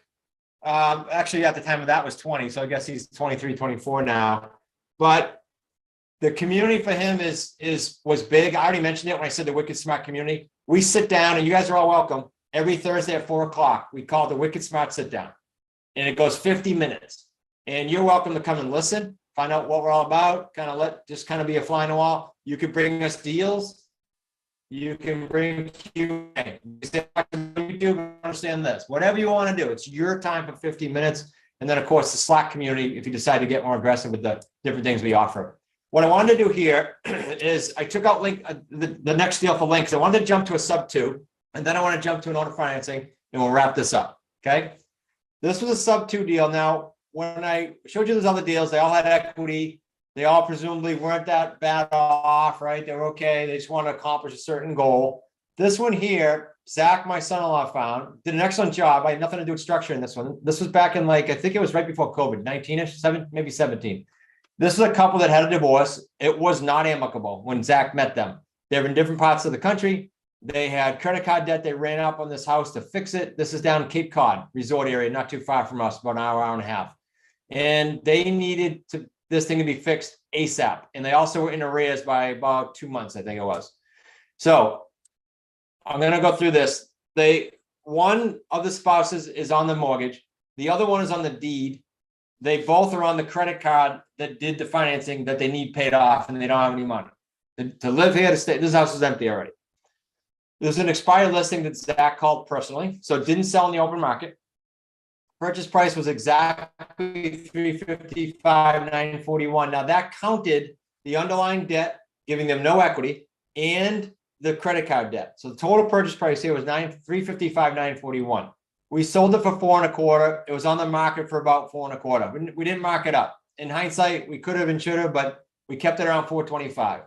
actually at the time of that was 20. So I guess he's 23, 24 now. But the community for him was big. I already mentioned it when I said the Wicked Smart community. We sit down, and you guys are all welcome, every Thursday at 4 o'clock. We call it the Wicked Smart Sit Down. And it goes 50 minutes. And you're welcome to come and listen, find out what we're all about, kind of be a fly in the wall. You can bring us deals. You can bring Q&A. You say, YouTube, understand this. Whatever you want to do, it's your time for 50 minutes. And then, of course, the Slack community, if you decide to get more aggressive with the different things we offer. What I wanted to do here is I took out Link, the next deal for Link, because I wanted to jump to a sub 2, and then I want to jump to an owner financing, and we'll wrap this up, okay? This was a sub 2 deal. Now, when I showed you those other deals, they all had equity. They all presumably weren't that bad off, right? They were okay. They just want to accomplish a certain goal. This one here, Zach, my son-in-law, found, did an excellent job. I had nothing to do with structuring this one. This was back in I think it was right before COVID, 19-ish, maybe 17. This is a couple that had a divorce. It was not amicable when Zach met them. They're in different parts of the country. They had credit card debt. They ran up on this house to fix it. This is down Cape Cod resort area, not too far from us, about an hour and a half. And they needed this thing to be fixed ASAP. And they also were in arrears by about 2 months, I think it was. So I'm going to go through this. One of the spouses is on the mortgage. The other one is on the deed. They both are on the credit card that did the financing that they need paid off, and they don't have any money to live here, to stay. This house is empty already. There's an expired listing that Zach called personally, so it didn't sell in the open market. Purchase price was exactly $355,941. Now that counted the underlying debt, giving them no equity, and the credit card debt. So the total purchase price here was $355,941. We sold it for $4.25. It was on the market for about $4.25. We didn't mark it up. In hindsight, we could have and should have, but we kept it around $425.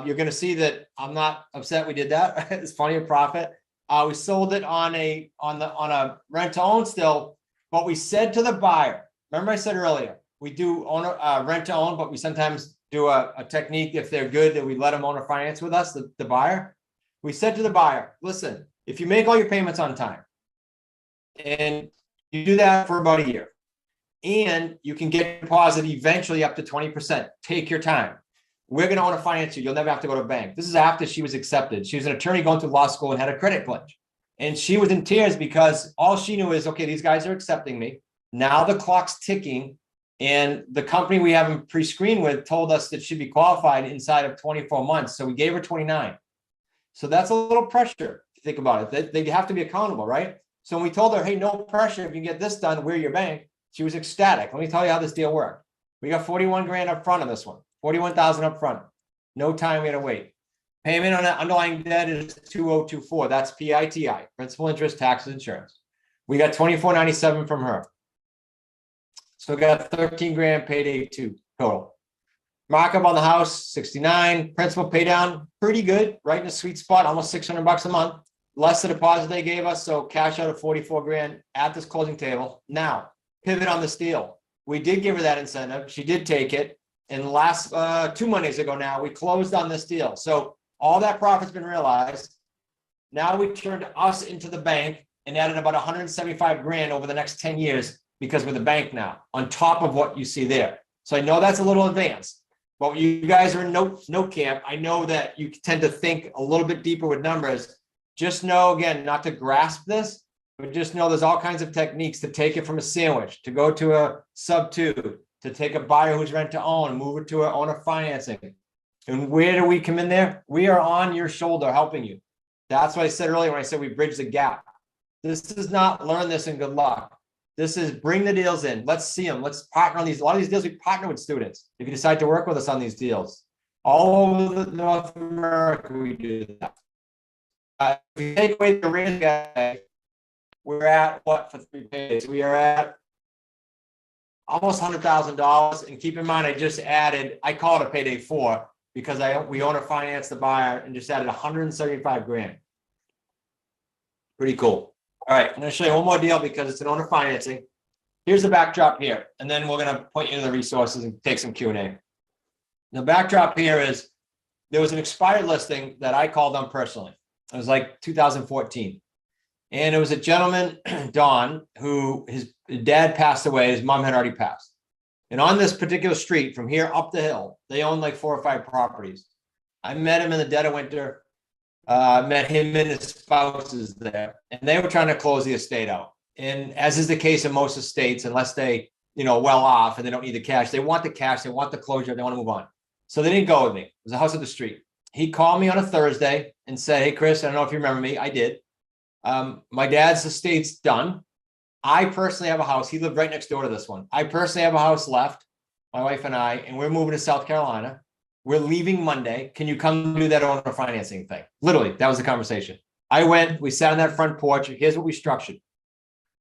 You're going to see that I'm not upset we did that. It's plenty of profit. We sold it on a rent to own still, but we said to the buyer, remember I said earlier, we do rent to own, but we sometimes do a technique if they're good that we let them owner finance with us, the buyer. We said to the buyer, listen, if you make all your payments on time and you do that for about a year, And you can get deposit eventually up to 20%. Take your time. We're going to owner finance you. You'll never have to go to a bank. This is after she was accepted. She was an attorney going through law school and had a credit glitch. And she was in tears because all she knew is, okay, these guys are accepting me. Now the clock's ticking. And the company we have them pre-screened with told us that she'd be qualified inside of 24 months. So we gave her 29. So that's a little pressure. If you think about it, they have to be accountable, right? So when we told her, hey, no pressure. If you get this done, we're your bank. She was ecstatic. Let me tell you how this deal worked. We got 41 grand up front on this one, 41,000 up front. No time we had to wait. Payment on that underlying debt is 2024. That's PITI, principal, interest, taxes, insurance. We got 2497 from her. So we got 13 grand payday 2 total. Markup on the house, 69. Principal pay down, pretty good, right in the sweet spot, almost $600 a month. Less the deposit they gave us, so cash out of 44 grand at this closing table. Now, pivot on this deal. We did give her that incentive. She did take it. And last 2 Mondays ago now, we closed on this deal. So all that profit's been realized. Now we turned us into the bank and added about 175 grand over the next 10 years because we're the bank now, on top of what you see there. So I know that's a little advanced, but you guys are in note camp. I know that you tend to think a little bit deeper with numbers. Just know, again, not to grasp this, but just know there's all kinds of techniques to take it from a sandwich, to go to a sub 2, to take a buyer who's rent to own, move it to an owner financing. And where do we come in there? We are on your shoulder helping you. That's what I said earlier when I said we bridge the gap. This is not learn this and good luck. This is bring the deals in. Let's see them. Let's partner on these. A lot of these deals, we partner with students. If you decide to work with us on these deals, all over the North America, we do that. If you take away the risk, we're at what for 3 days? We are at almost $100,000. And keep in mind, I just added, I call it a payday 4 because we owner finance the buyer and just added 175 grand. Pretty cool. All right, I'm going to show you one more deal because it's an owner financing. Here's the backdrop here, and then we're going to point you to the resources and take some Q&A. The backdrop here is there was an expired listing that I called on personally. It was like 2014. And it was a gentleman, Don, who his dad passed away. His mom had already passed. And on this particular street, from here up the hill, they own like 4 or 5 properties. I met him in the dead of winter. Met him and his spouses there, and they were trying to close the estate out. And as is the case in most estates, unless they, well off and they don't need the cash, they want the cash, they want the closure, they want to move on. So they didn't go with me. It was a house up the street. He called me on a Thursday and said, hey, Chris, I don't know if you remember me. I did. My dad's estate's done. I personally have a house. He lived right next door to this one. I personally have a house left, my wife and I, and we're moving to South Carolina. We're leaving Monday. Can you come do that owner financing thing? Literally, that was the conversation. I went, we sat on that front porch. Here's what we structured.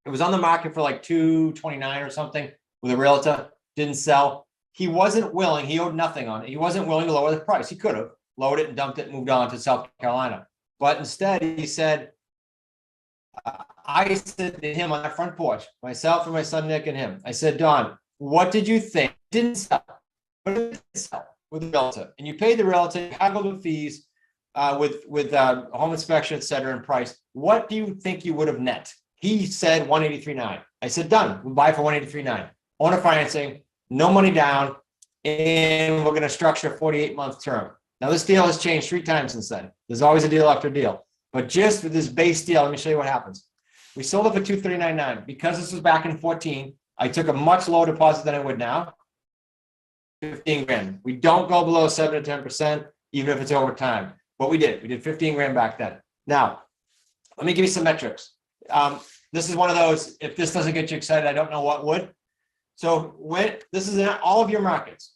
It was on the market for like $229 or something with a realtor, didn't sell. He wasn't willing, he owed nothing on it. He wasn't willing to lower the price. He could have lowered it and dumped it and moved on to South Carolina. But instead he said, I said to him on that front porch, myself and my son, Nick, and him, I said, Don, what did you think? Didn't sell. What did it sell? With the realtor, and you paid the realtor, you haggled with fees, with home inspection, et cetera, and price. What do you think you would have net? He said 183.9. I said, done. We'll buy for 183.9. Owner financing, no money down, and we're going to structure a 48-month term. Now this deal has changed 3 times since then. There's always a deal after deal, but just with this base deal, let me show you what happens. We sold it for 239.9 because this was back in 14. I took a much lower deposit than I would now. 15 grand. We don't go below 7 to 10%, even if it's over time. What we did 15 grand back then. Now, let me give you some metrics. This is one of those, if this doesn't get you excited, I don't know what would. So this is in all of your markets.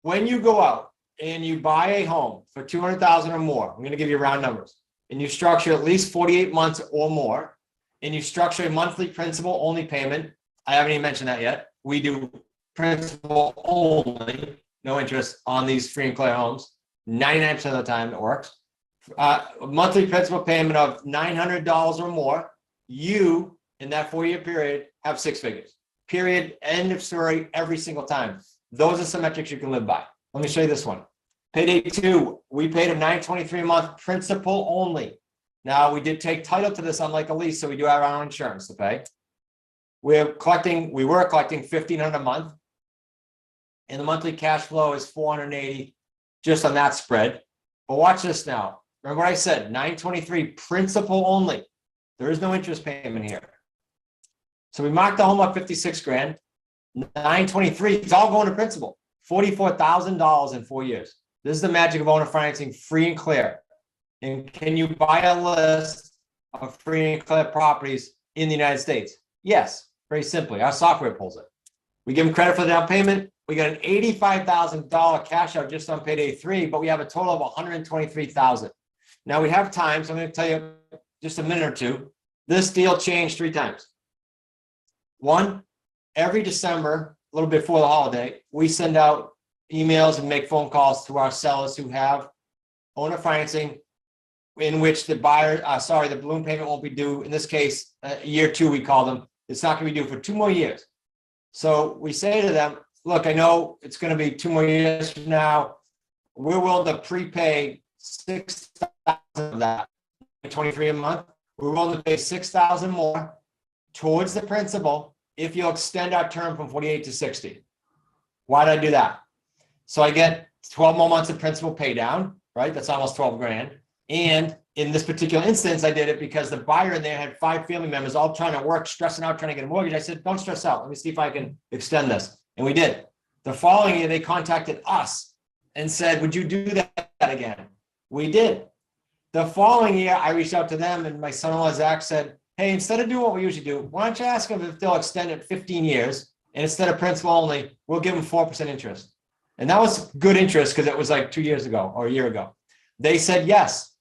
When you go out and you buy a home for 200,000 or more, I'm going to give you round numbers, and you structure at least 48 months or more, and you structure a monthly principal only payment. I haven't even mentioned that yet. We do principal only, no interest on these free and clear homes. 99% of the time it works. Monthly principal payment of $900 or more. You, in that 4-year period, have 6 figures. Period. End of story every single time. Those are some metrics you can live by. Let me show you this one. Payday 2, we paid him $923 a month, principal only. Now, we did take title to this unlike a lease, so we do have our own insurance to pay. we were collecting 1,500 a month. And the monthly cash flow is 480 just on that spread. But watch this now. Remember what I said, 923 principal only. There is no interest payment here. So we marked the home up 56 grand, 923, it's all going to principal, $44,000 in 4 years. This is the magic of owner financing, free and clear. And can you buy a list of free and clear properties in the United States? Yes, very simply. Our software pulls it. We give them credit for the down payment. We got an $85,000 cash out just on payday 3, but we have a total of $123,000. Now we have time, so I'm going to tell you just a minute or two. This deal changed 3 times. One, every December, a little bit before the holiday, we send out emails and make phone calls to our sellers who have owner financing in which the buyer, the balloon payment won't be due. In this case, year 2, we call them. It's not going to be due for 2 more years. So we say to them, look, I know it's going to be 2 more years from now. We're willing to prepay $6,000 of that, 23 a month. We're willing to pay $6,000 more towards the principal if you'll extend our term from 48 to 60. Why did I do that? So I get 12 more months of principal pay down, right? That's almost 12 grand. And in this particular instance, I did it because the buyer in there had 5 family members all trying to work, stressing out, trying to get a mortgage. I said, don't stress out. Let me see if I can extend this. And we did. The following year, they contacted us and said, would you do that again? We did. The following year, I reached out to them and my son-in-law, Zach, said, hey, instead of doing what we usually do, why don't you ask them if they'll extend it 15 years and instead of principal only, we'll give them 4% interest. And that was good interest because it was like 2 years ago or a year ago. They said yes.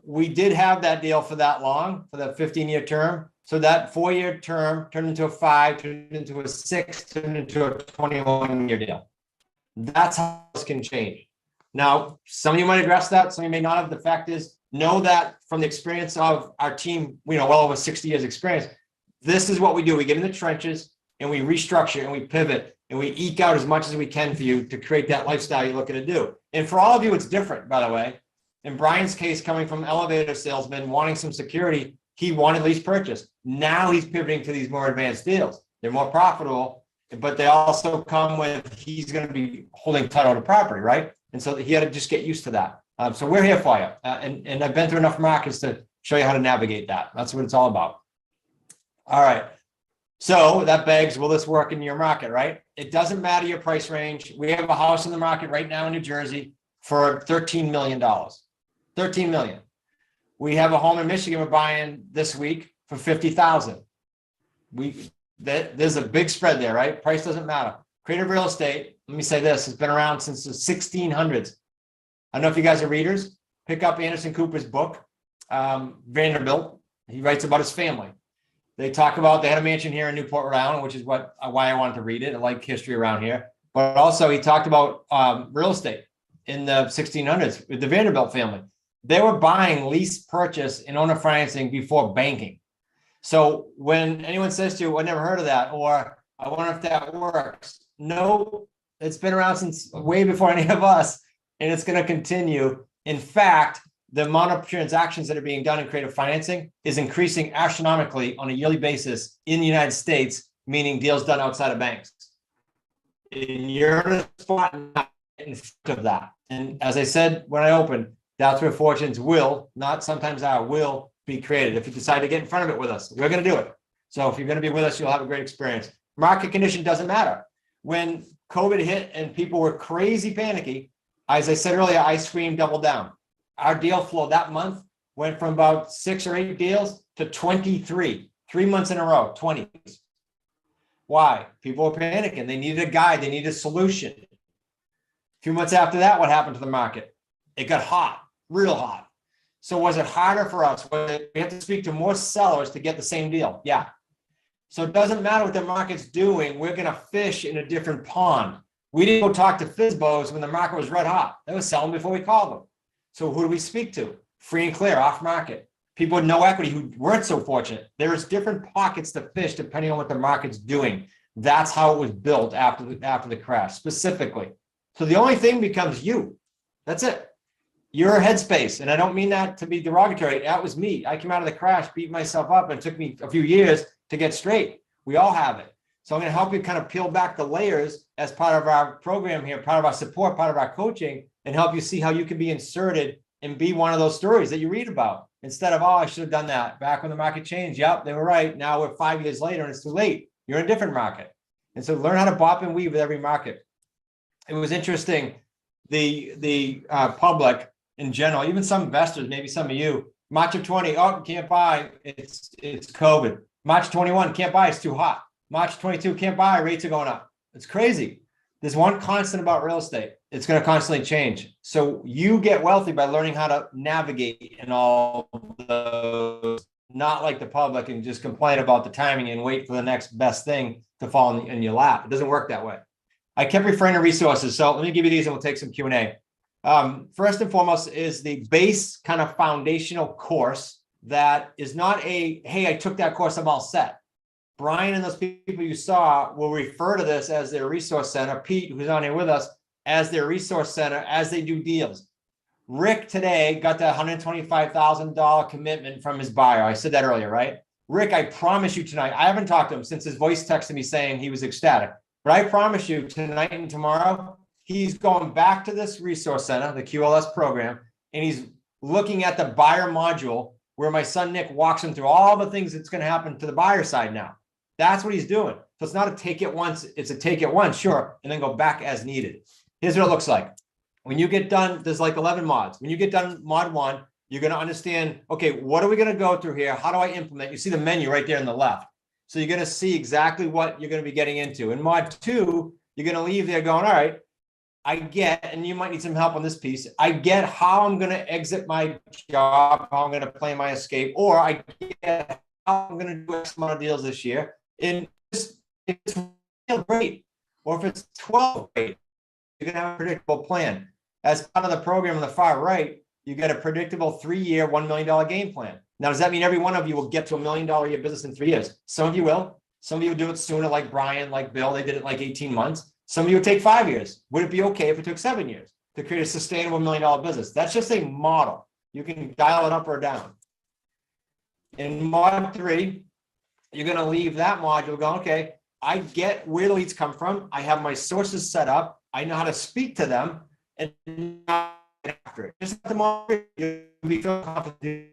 We did have that deal for that long, for the 15-year term. So that 4-year term turned into a 5, turned into a 6, turned into a 21-year deal. That's how this can change. Now, some of you might address that, some of you may not have. The fact is, know that from the experience of our team, well over 60 years experience, this is what we do. We get in the trenches and we restructure and we pivot and we eke out as much as we can for you to create that lifestyle you're looking to do. And for all of you, it's different, by the way. In Brian's case, coming from elevator salesman, wanting some security, he wanted lease purchase. Now he's pivoting to these more advanced deals. They're more profitable, but they also come with, he's going to be holding title to property, right? And so he had to just get used to that. So we're here for you. And I've been through enough markets to show you how to navigate that. That's what it's all about. All right. So that begs, will this work in your market, right? It doesn't matter your price range. We have a house in the market right now in New Jersey for $13 million. 13 million. We have a home in Michigan we're buying this week for 50,000. There's a big spread there, right? Price doesn't matter. Creative real estate, let me say this, has been around since the 1600s. I don't know if you guys are readers. Pick up Anderson Cooper's book, Vanderbilt. He writes about his family. They talk about, they had a mansion here in Newport, Rhode Island, which is why I wanted to read it. I like history around here. But also he talked about real estate in the 1600s with the Vanderbilt family. They were buying lease purchase and owner financing before banking. So when anyone says to you, I never heard of that, or I wonder if that works. No, it's been around since way before any of us, and it's going to continue. In fact, the amount of transactions that are being done in creative financing is increasing astronomically on a yearly basis in the United States, meaning deals done outside of banks. And you're in a spot in front of that. And as I said when I opened, that's where fortunes will, not sometimes are, will be created. If you decide to get in front of it with us, we're going to do it. So if you're going to be with us, you'll have a great experience. Market condition doesn't matter. When COVID hit and people were crazy panicky, as I said earlier, I screamed double down. Our deal flow that month went from about 6 or 8 deals to 23, 3 months in a row, 20s. Why? People were panicking. They needed a guide. They needed a solution. A few months after that, what happened to the market? It got hot. Real hot. So was it harder for us? We have to speak to more sellers to get the same deal? Yeah. So it doesn't matter what the market's doing. We're going to fish in a different pond. We didn't go talk to FSBOs when the market was red hot. They were selling before we called them. So who do we speak to? Free and clear, off market. People with no equity who weren't so fortunate. There's different pockets to fish depending on what the market's doing. That's how it was built after the crash, specifically. So the only thing becomes you. That's it. Your headspace. And I don't mean that to be derogatory. That was me. I came out of the crash, beat myself up, and it took me a few years to get straight. We all have it. So I'm going to help you kind of peel back the layers as part of our program here, part of our support, part of our coaching, and help you see how you can be inserted and be one of those stories that you read about instead of, oh, I should have done that back when the market changed. Yep, they were right. Now we're 5 years later and it's too late. You're in a different market. And so learn how to bop and weave with every market. It was interesting. The public in general, even some investors, maybe some of you, March of 20, oh, can't buy. It's COVID. March 21, can't buy. It's too hot. March 22, can't buy. Rates are going up. It's crazy. There's one constant about real estate. It's going to constantly change. So you get wealthy by learning how to navigate in all those, not like the public and just complain about the timing and wait for the next best thing to fall in your lap. It doesn't work that way. I kept referring to resources. So let me give you these and we'll take some Q&A. First and foremost is the base kind of foundational course that is not a, hey, I took that course, I'm all set. Brian and those people you saw will refer to this as their resource center. Pete, who's on here with us, as their resource center as they do deals. Rick today got the $125,000 commitment from his buyer. I said that earlier, right? Rick, I promise you tonight, I haven't talked to him since his voice texted me saying he was ecstatic, but I promise you tonight and tomorrow, he's going back to this resource center, the QLS program, and he's looking at the buyer module where my son Nick walks him through all the things that's going to happen to the buyer side now. That's what he's doing. So it's not a take it once, it's a take it once, sure, and then go back as needed. Here's what it looks like. When you get done, there's like 11 mods. When you get done mod 1, you're going to understand, okay, what are we going to go through here? How do I implement? You see the menu right there on the left. So you're going to see exactly what you're going to be getting into. In mod 2, you're going to leave there going, all right, I get, and you might need some help on this piece. I get how I'm going to exit my job, how I'm going to play my escape, or I get how I'm going to do X amount of deals this year. And it's great. Or if it's 12, great. You're going to have a predictable plan. As part of the program on the far right, you get a predictable 3-year, $1 million game plan. Now, does that mean every one of you will get to $1 million a year business in 3 years? Some of you will. Some of you will do it sooner, like Brian, like Bill. They did it in like 18 months. Some of you would take 5 years. Would it be okay if it took 7 years to create a sustainable $1 million business? That's just a model. You can dial it up or down. In mod 3, you're going to leave that module going, okay, I get where the leads come from. I have my sources set up. I know how to speak to them and not get after it. Just after mod 3, you'll be feeling confident.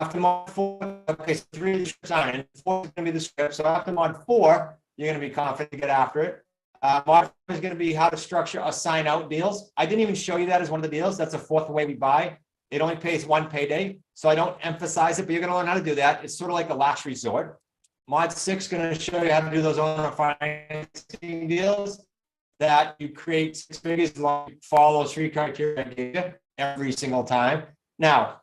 After mod 4, okay, so 3 of the scripts are in. 4 is going to be the script. So after mod 4, you're going to be confident to get after it. Mod 5 is going to be how to structure a sign out deals. I didn't even show you that as one of the deals. That's the 4th way we buy. It only pays 1 payday. So I don't emphasize it, but you're going to learn how to do that. It's sort of like a last resort. Mod 6 is going to show you how to do those owner financing deals that you create 6 figures long, follow those 3 criteria every single time. Now,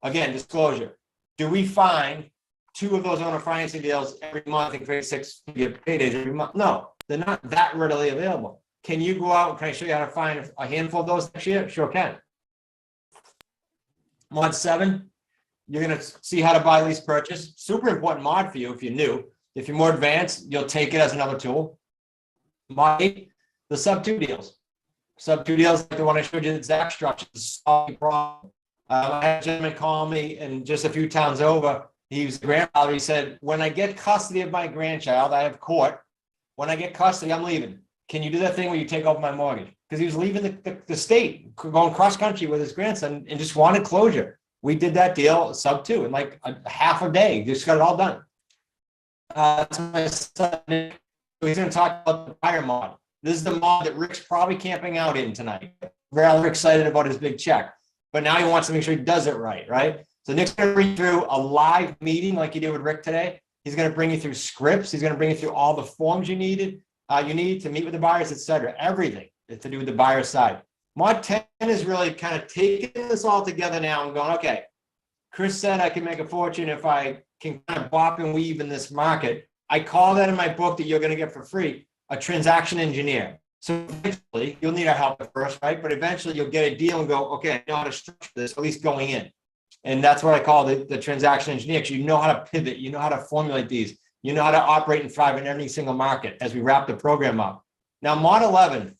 again, disclosure. Do we find 2 of those owner financing deals every month and create 6-figure paydays every month? No, they're not that readily available. Can you go out? Can I show you how to find a handful of those next year? Sure can. Mod 7. You're going to see how to buy, lease, purchase. Super important mod for you if you're new. If you're more advanced, you'll take it as another tool. Mod 8, the sub 2 deals. Sub 2 deals, like the one I showed you, the exact structure, solving problem. I had a gentleman call me, and just a few towns over, he was a grandfather. He said, when I get custody of my grandchild, I have court. When I get custody, I'm leaving. Can you do that thing where you take over my mortgage? Because he was leaving the state, going cross country with his grandson and just wanted closure. We did that deal sub 2 in like a half a day. Just got it all done. That's my son. He's going to talk about the buyer mod. This is the mod that Rick's probably camping out in tonight. Rather excited about his big check, but now he wants to make sure he does it right? So Nick's going to read through a live meeting like you did with Rick today. He's going to bring you through scripts. He's going to bring you through all the forms you need to meet with the buyers, etc. Everything to do with the buyer side. Mod 10 is really kind of taking this all together now and going, okay, Chris said I can make a fortune if I can kind of bop and weave in this market. I call that in my book that you're going to get for free, a transaction engineer. So eventually, you'll need our help at first, right? But eventually you'll get a deal and go, okay, I know how to structure this, at least going in. And that's what I call the transaction engineer, because you know how to pivot, you know how to formulate these, you know how to operate and thrive in every single market as we wrap the program up. Now, Mod 11,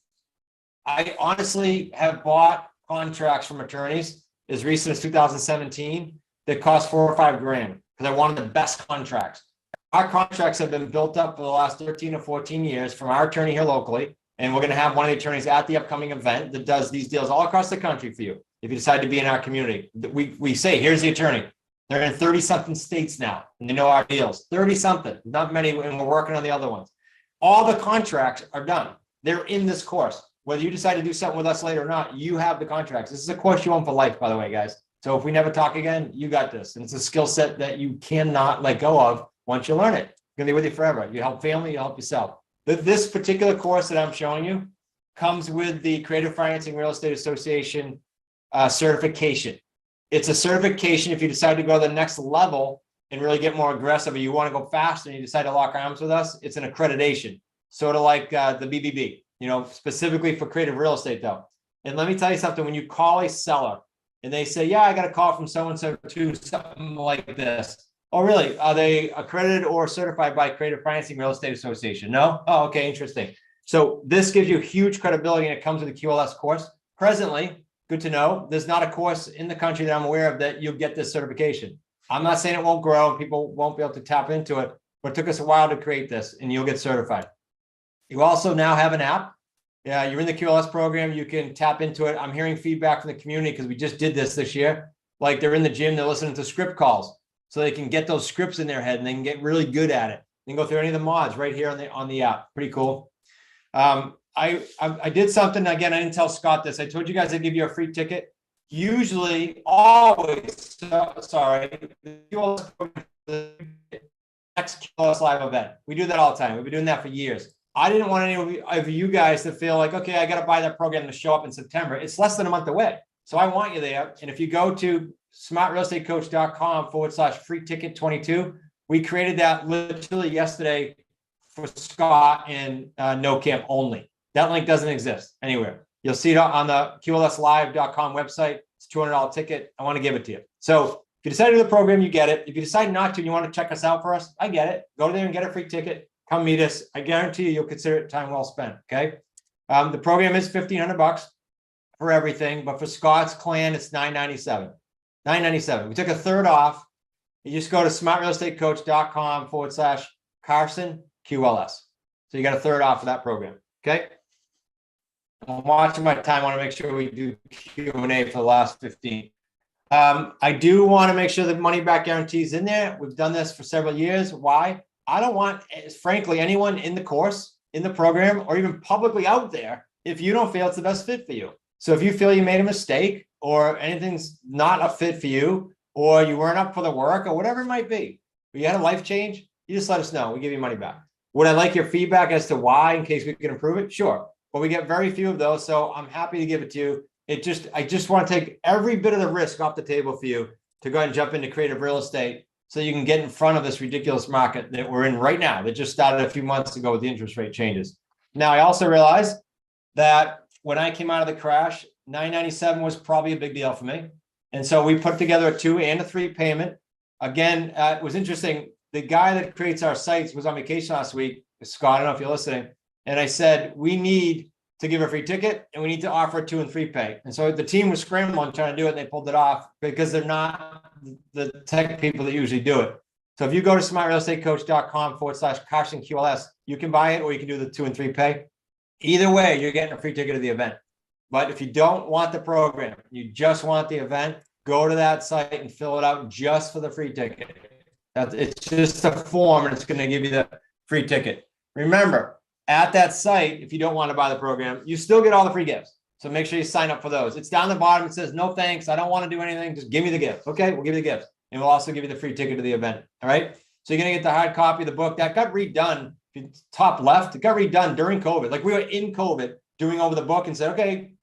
I honestly have bought contracts from attorneys as recent as 2017 that cost $4 or $5 grand because I wanted the best contracts. our contracts have been built up for the last 13 or 14 years from our attorney here locally. And we're going to have one of the attorneys at the upcoming event that does these deals all across the country for you. If you decide to be in our community, we say, here's the attorney. They're in 30 something states now, and they know our deals, 30 something, not many. And we're working on the other ones. All the contracts are done. They're in this course. Whether you decide to do something with us later or not, you have the contracts. This is a course you own for life, by the way, guys. So if we never talk again, you got this. And it's a skill set that you cannot let go of once you learn it. It's going to be with you forever. You help family, you help yourself. This particular course that I'm showing you comes with the Creative Financing Real Estate Association certification. It's a certification if you decide to go to the next level and really get more aggressive, or you want to go faster and you decide to lock arms with us. It's an accreditation, sort of like the BBB, specifically for creative real estate though. And let me tell you something, when you call a seller and they say, yeah, I got a call from so-and-so to something like this. Oh, really? Are they accredited or certified by Creative Financing Real Estate Association? No? Oh, okay, interesting. So this gives you huge credibility, and it comes with a QLS course. Presently, good to know, there's not a course in the country that I'm aware of that you'll get this certification. I'm not saying it won't grow and people won't be able to tap into it, but it took us a while to create this, and you'll get certified. You also now have an app. Yeah, you're in the QLS program. You can tap into it. I'm hearing feedback from the community because we just did this year. Like they're in the gym, they're listening to script calls. So they can get those scripts in their head and they can get really good at it. They can go through any of the mods right here on the app. Pretty cool. I did something, again, I didn't tell Scott this. I told you guys I'd give you a free ticket. Usually, always, sorry, the next QLS live event. We do that all the time. We've been doing that for years. I didn't want any of you guys to feel like, okay, I got to buy that program to show up in September. It's less than a month away. So I want you there. And if you go to smartrealestatecoach.com/free ticket 22. We created that literally yesterday for Scott and No Camp only. That link doesn't exist anywhere. You'll see it on the QLSlive.com website. It's a $200 ticket. I want to give it to you. So if you decide to do the program, you get it. If you decide not to and you want to check us out for us, I get it. Go there and get a free ticket. Come meet us. I guarantee you'll consider it time well spent. Okay. The program is $1,500 for everything, but for Scott's clan, it's $997. $997. We took a third off. You just go to smartrealestatecoach.com/Carson QLS. So you got a third off of that program. Okay. I'm watching my time. I want to make sure we do Q&A for the last 15. I do want to make sure the money back guarantee is in there. We've done this for several years. Why? I don't want, frankly, anyone in the course, in the program, or even publicly out there, if you don't feel it's the best fit for you. So if you feel you made a mistake or anything's not a fit for you, or you weren't up for the work or whatever it might be, or you had a life change, you just let us know. We give you money back. Would I like your feedback as to why, in case we can improve it? Sure. But we get very few of those. So I'm happy to give it to you. I just want to take every bit of the risk off the table for you to go ahead and jump into creative real estate so you can get in front of this ridiculous market that we're in right now that just started a few months ago with the interest rate changes. Now, I also realized that when I came out of the crash, $997 was probably a big deal for me. And so we put together a 2 and a 3 payment. Again, it was interesting. The guy that creates our sites was on vacation last week, Scott, I don't know if you're listening. And I said, we need to give a free ticket and we need to offer a 2 and 3 pay. And so the team was scrambling trying to do it and they pulled it off because they're not the tech people that usually do it. So if you go to smartrealestatecoach.com/Carson QLS, you can buy it or you can do the 2 and 3 pay. Either way, you're getting a free ticket to the event. But if you don't want the program, you just want the event, go to that site and fill it out just for the free ticket. It's just a form and it's going to give you the free ticket. Remember, at that site, if you don't want to buy the program, you still get all the free gifts. So make sure you sign up for those. It's down the bottom. It says, no thanks. I don't want to do anything. Just give me the gift. Okay, we'll give you the gifts. And we'll also give you the free ticket to the event. All right. So you're going to get the hard copy of the book. That got redone. Top left, it got redone during COVID. Like we were in COVID doing over the book and said, okay,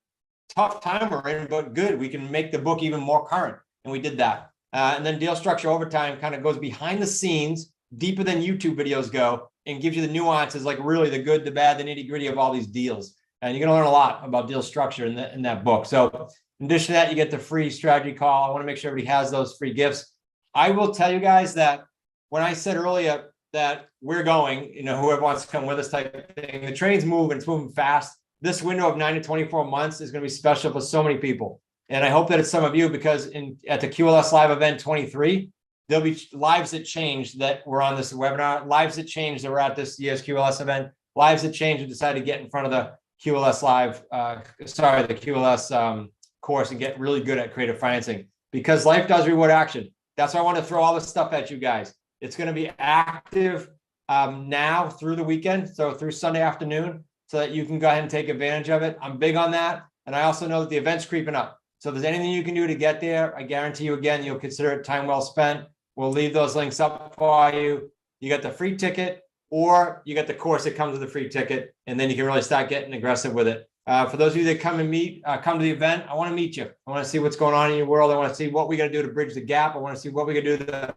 tough time we're in, but good. We can make the book even more current. And we did that. And then Deal Structure Overtime kind of goes behind the scenes, deeper than YouTube videos go, and gives you the nuances, like really the good, the bad, the nitty gritty of all these deals. And you're going to learn a lot about deal structure in that book. So in addition to that, you get the free strategy call. I want to make sure everybody has those free gifts. I will tell you guys that when I said earlier that we're going, whoever wants to come with us type of thing, the train's moving, it's moving fast. This window of 9 to 24 months is going to be special for so many people. And I hope that it's some of you because at the QLS Live event 23, there'll be lives that change that were on this webinar, lives that change that were at this year's QLS event, lives that change and decided to get in front of the QLS live, the QLS course and get really good at creative financing, because life does reward action. That's why I want to throw all this stuff at you guys. It's going to be active now through the weekend, so through Sunday afternoon, so that you can go ahead and take advantage of it. I'm big on that. And I also know that the event's creeping up. So if there's anything you can do to get there, I guarantee you, again, you'll consider it time well spent. We'll leave those links up for you. You got the free ticket, or you got the course that comes with the free ticket, and then you can really start getting aggressive with it. For those of you that come to the event, I want to meet you. I want to see what's going on in your world. I want to see what we got to do to bridge the gap. I want to see what we can do to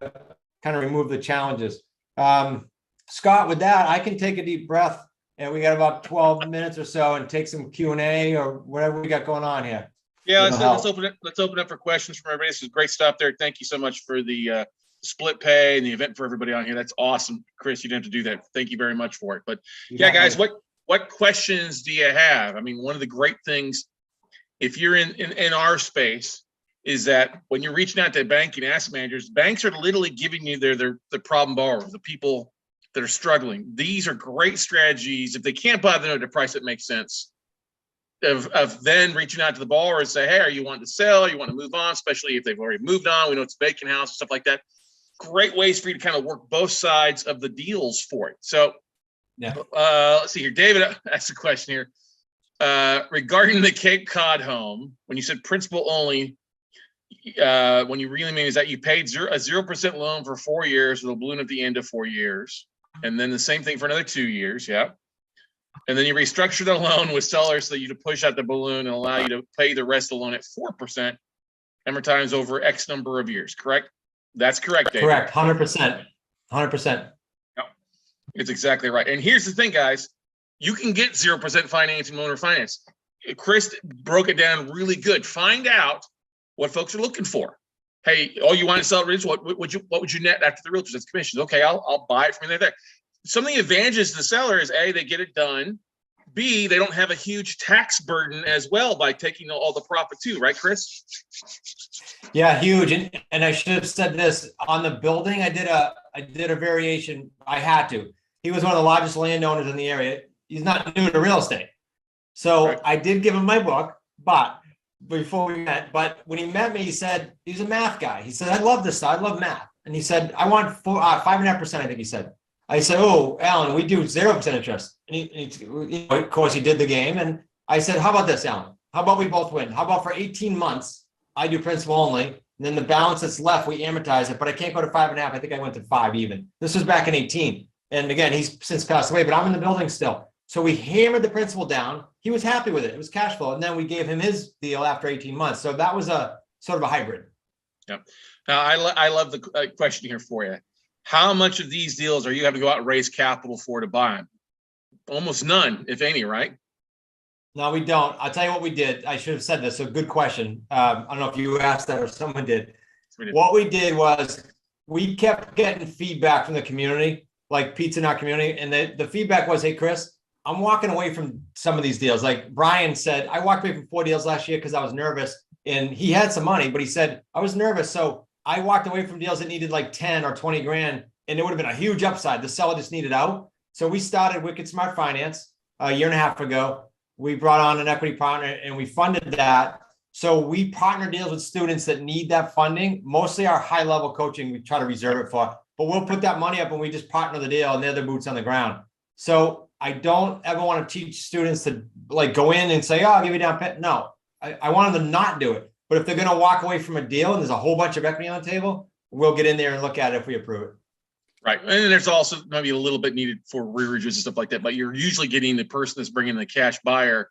kind of remove the challenges. Scott, with that, I can take a deep breath, and we got about 12 minutes or so, and take some Q&A or whatever we got going on here. Yeah, let's open up for questions from everybody. This is great stuff there. Thank you so much for the split pay and the event for everybody on here. That's awesome, Chris. You didn't have to do that. Thank you very much for it. But yeah, guys, what questions do you have? I mean, one of the great things, if you're in our space, is that when you're reaching out to banking asset managers, banks are literally giving you the problem borrowers, the people that are struggling. These are great strategies. If they can't buy them at a price that makes sense, of then reaching out to the borrower and say, hey, are you wanting to sell? You want to move on, especially if they've already moved on. We know it's a vacant house and stuff like that. Great ways for you to kind of work both sides of the deals for it. So yeah, let's see here. David asked a question here regarding the Cape Cod home. When you said principal only, when you really mean is that you paid a 0% loan for 4 years with a balloon at the end of 4 years, and then the same thing for another 2 years. Yeah. And then you restructure the loan with sellers so you to push out the balloon and allow you to pay the rest of the loan at 4%, amortized over X number of years. Correct? That's correct, David. Correct. 100%. 100%. Yep. It's exactly right. And here's the thing, guys. You can get 0% financing, owner finance. Chris broke it down really good. Find out what folks are looking for. Hey, oh, you want to sell it? What would you net after the realtors? That's commissions. Okay, I'll buy it from you there. Some of the advantages to the seller is A, they get it done. B, they don't have a huge tax burden as well by taking all the profit too, right, Chris? Yeah, huge. And I should have said this on the building. I did a variation. I had to. He was one of the largest landowners in the area. He's not new to real estate. So right. I did give him my book, but before we met, but when he met me, he said, he's a math guy. He said, I love this stuff. I love math. And he said, I want 5.5%, I think he said. I said, oh, Alan, we do 0% interest. And of course, he did the game. And I said, how about this, Alan? How about we both win? How about for 18 months, I do principal only, and then the balance that's left, we amortize it, but I can't go to 5.5. I think I went to 5 even. This was back in 18. And again, he's since passed away, but I'm in the building still. So we hammered the principal down. He was happy with it. It was cash flow. And then we gave him his deal after 18 months. So that was a sort of a hybrid. Yeah. Now, I love the question here for you. How much of these deals are you having to go out and raise capital for to buy them? Almost none, if any, right? No, we don't. I'll tell you what we did. I should have said this. So good question. I don't know if you asked that or someone did. What we did was we kept getting feedback from the community, like Pete's in our community. And the feedback was, hey, Chris, I'm walking away from some of these deals. Like Brian said, I walked away from 4 deals last year because I was nervous. And he had some money, but he said, I was nervous. So I walked away from deals that needed like 10 or 20 grand, and it would have been a huge upside. The seller just needed out. So we started Wicked Smart Finance a year and a half ago. We brought on an equity partner and we funded that. So we partner deals with students that need that funding. Mostly our high level coaching, we try to reserve it for, but we'll put that money up and we just partner the deal and they're the boots on the ground. So I don't ever want to teach students to like go in and say, oh, I'll give you down payment. No, I want them to not do it. But if they're going to walk away from a deal and there's a whole bunch of equity on the table, we'll get in there and look at it if we approve it. Right. And then there's also maybe a little bit needed for rearages and stuff like that, but you're usually getting the person that's bringing the cash buyer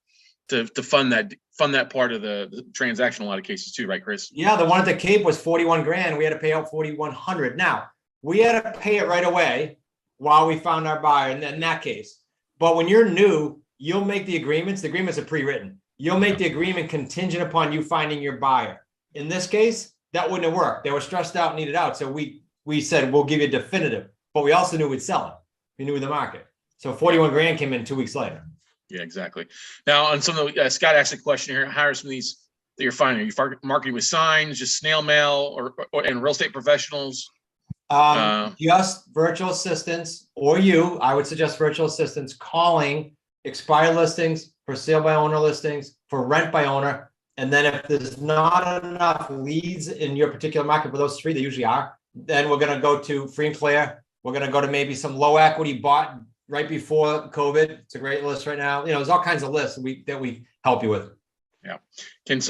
to fund that part of the transaction in a lot of cases too, right, Chris? Yeah, the one at the Cape was 41 grand. We had to pay out 4,100. Now, we had to pay it right away while we found our buyer in that case. But when you're new, you'll make the agreements. The agreements are pre-written. You'll make the agreement contingent upon you finding your buyer. In this case, that wouldn't have worked. They were stressed out and needed out. So we said, we'll give you a definitive, but we also knew we'd sell it. We knew the market. So 41 grand came in 2 weeks later. Yeah, exactly. Now on some of the, Scott asked a question here, how are some of these that you're finding? Are you marketing with signs, just snail mail and real estate professionals? Just virtual assistants, or I would suggest virtual assistants calling expired listings, for sale by owner listings, for rent by owner. And then if there's not enough leads in your particular market for those 3, they usually are, then we're going to go to free and clear. We're going to go to maybe some low equity bought right before COVID. It's a great list right now. There's all kinds of lists that we help you with. Yeah. Can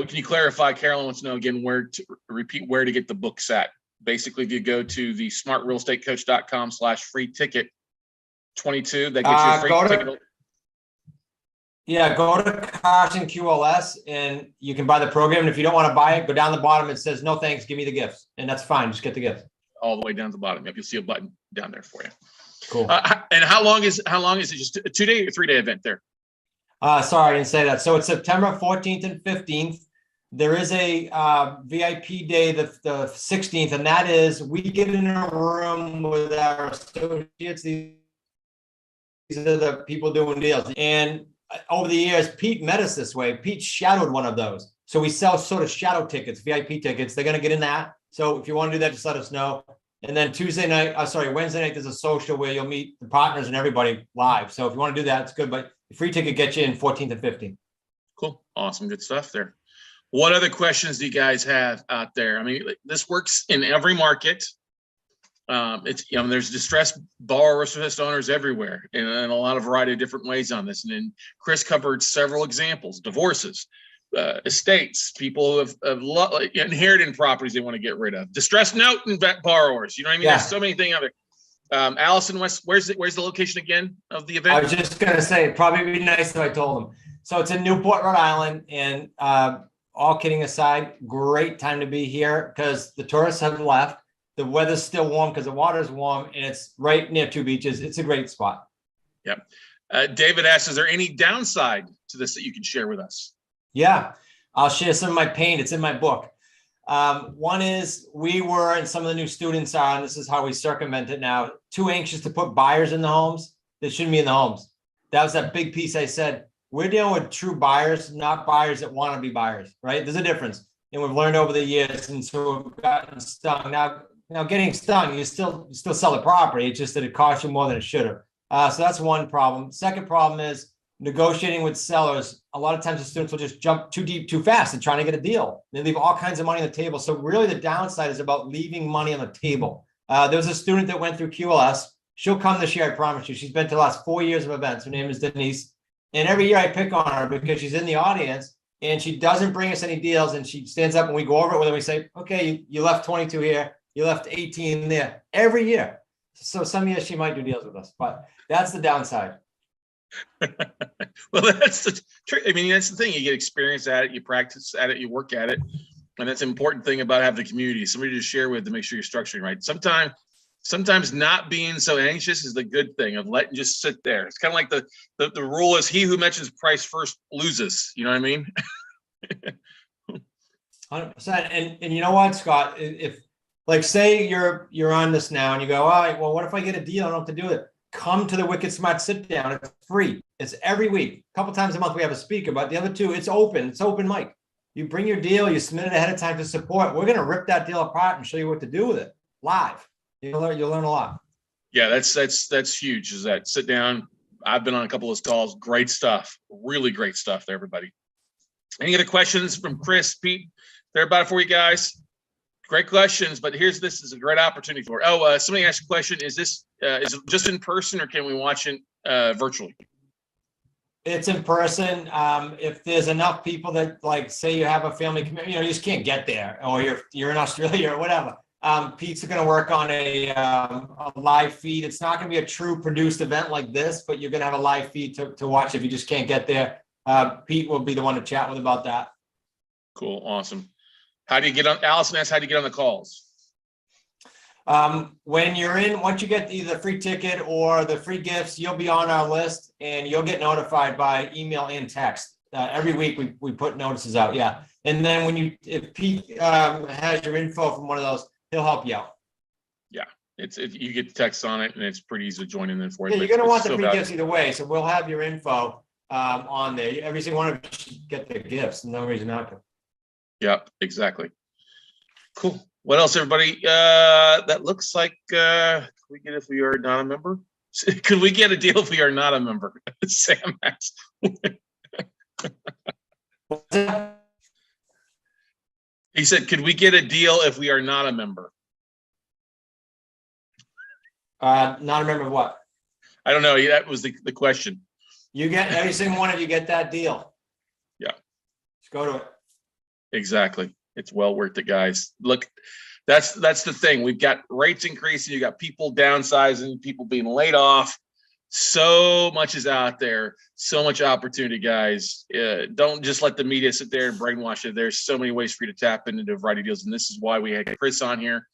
you clarify, Carolyn wants to know again, where to get the books at? Basically, if you go to the smartrealestatecoach.com/free ticket 22, that gets you a free ticket. Yeah, go to Carson QLS and you can buy the program. And if you don't want to buy it, go down the bottom. It says, no, thanks, give me the gifts. And that's fine. Just get the gifts. All the way down to the bottom. Yep, you'll see a button down there for you. Cool. And how long is it? Just a 2-day or 3-day event there? Sorry, I didn't say that. So it's September 14th and 15th. There is a VIP day, the 16th, and that is we get in a room with our associates. These are the people doing deals. And over the years, Pete met us this way. Pete shadowed one of those. So we sell sort of shadow tickets, VIP tickets. They're going to get in that. So if you want to do that, just let us know. And then Wednesday night, there's a social where you'll meet the partners and everybody live. So if you want to do that, it's good. But the free ticket gets you in 14th and 15th. Cool. Awesome. Good stuff there. What other questions do you guys have out there? I mean, this works in every market. There's distressed borrowers, distressed owners everywhere, and a lot of variety of different ways on this. And then Chris covered several examples: divorces, estates, people who have inherited properties they want to get rid of, distressed note and borrowers. You know what I mean? Yeah. There's so many things out there. Allison West, where's the location again of the event? I was just gonna say, it'd probably be nice if I told them. So it's in Newport, Rhode Island, and all kidding aside, great time to be here because the tourists have left. The weather's still warm because the water's warm, and it's right near 2 beaches. It's a great spot. Yep. David asks, is there any downside to this that you can share with us? Yeah, I'll share some of my pain. It's in my book. One is we were, and some of the new students are, and this is how we circumvent it now, too anxious to put buyers in the homes. They shouldn't be in the homes. That was that big piece I said. We're dealing with true buyers, not buyers that want to be buyers, right? There's a difference. And we've learned over the years, and so we've gotten stung. Now getting stung, you still sell the property. It's just that it costs you more than it should have. So that's one problem. Second problem is negotiating with sellers. A lot of times the students will just jump too deep, too fast and trying to get a deal. They leave all kinds of money on the table. So really the downside is about leaving money on the table. There was a student that went through QLS. She'll come this year, I promise you. She's been to the last 4 years of events. Her name is Denise. And every year I pick on her because she's in the audience and she doesn't bring us any deals. And she stands up and we go over it with her. We say, okay, you left 22 here. You left 18 there every year. So some years she might do deals with us, but that's the downside. Well, that's the trick. I mean, that's the thing. You get experience at it, you practice at it, you work at it. And that's an important thing about having a community, somebody to share with to make sure you're structuring right. Sometimes not being so anxious is the good thing of letting just sit there. It's kind of like the rule is he who mentions price first loses. You know what I mean? 100%. And you know what, Scott, if like say you're on this now and you go, all right, well, what if I get a deal? I don't have to do it. Come to the Wicked Smart Sit Down. It's free. It's every week. A couple times a month we have a speaker, but the other two, it's open. It's open mic. You bring your deal, you submit it ahead of time to support. We're going to rip that deal apart and show you what to do with it live. You'll learn a lot. Yeah, that's huge. Is that sit down? I've been on a couple of those calls. Great stuff. Really great stuff there, everybody. Any other questions from Chris, Pete? They're about it for you guys. Great questions, but this is a great opportunity for it. Somebody asked a question. Is it just in person or can we watch it virtually? It's in person. If there's enough people that like say you have a family commitment, you just can't get there, or you're in Australia or whatever. Pete's going to work on a live feed. It's not going to be a true produced event like this, but you're going to have a live feed to watch if you just can't get there. Pete will be the one to chat with about that. Cool. Awesome. How do you get on? Allison asked, how do you get on the calls? When you're in, once you get either the free ticket or the free gifts, you'll be on our list and you'll get notified by email and text. Every week we put notices out. Yeah. And then if Pete has your info from one of those, he'll help you out. Yeah. You get text on it and it's pretty easy to join in there for you. Yeah, you're going to want the free gifts either way. So we'll have your info on there. Every single one of you should get the gifts. No reason not to. Yep, exactly. Cool. What else, everybody? That looks like, can we get if we are not a member? Could we get a deal if we are not a member? Sam Max. He said, could we get a deal if we are not a member? Not a member of what? I don't know. That was the question. You get every single one of you get that deal. Yeah. Just go to it. Exactly. It's well worth it, guys. Look, that's the thing. We've got rates increasing. You got people downsizing, people being laid off. So much is out there. So much opportunity, guys. Don't just let the media sit there and brainwash it. There's so many ways for you to tap into a variety of deals. And this is why we had Chris on here,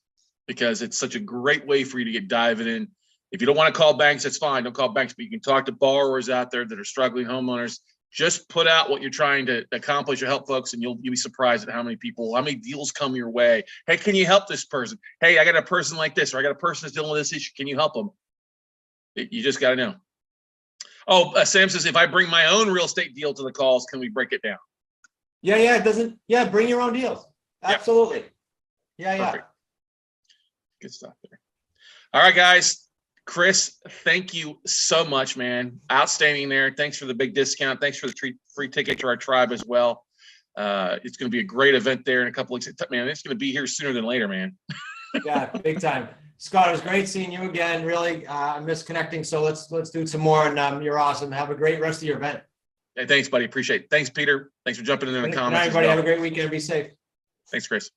because it's such a great way for you to get diving in. If you don't want to call banks, that's fine. Don't call banks, but you can talk to borrowers out there that are struggling, homeowners. Just put out what you're trying to accomplish or help folks, and you'll be surprised at how many deals come your way. Hey, can you help this person? Hey, I got a person like this, or I got a person that's dealing with this issue. Can you help them? You just got to know. Oh, Sam says, if I bring my own real estate deal to the calls, can we break it down? Yeah, it doesn't. Yeah, bring your own deals. Absolutely. Yeah. Perfect. Good stuff there. All right, guys. Chris, thank you so much, man. Outstanding there. Thanks for the big discount. Thanks for the free ticket to our tribe as well. It's going to be a great event there in a couple weeks. Man, it's going to be here sooner than later, man. Yeah, big time. Scott, it was great seeing you again. Really, I miss connecting. So let's do some more. And you're awesome. Have a great rest of your event. Hey, thanks, buddy. Appreciate it. Thanks, Peter. Thanks for jumping in the comments. Everybody, have a great weekend. Be safe. Thanks, Chris.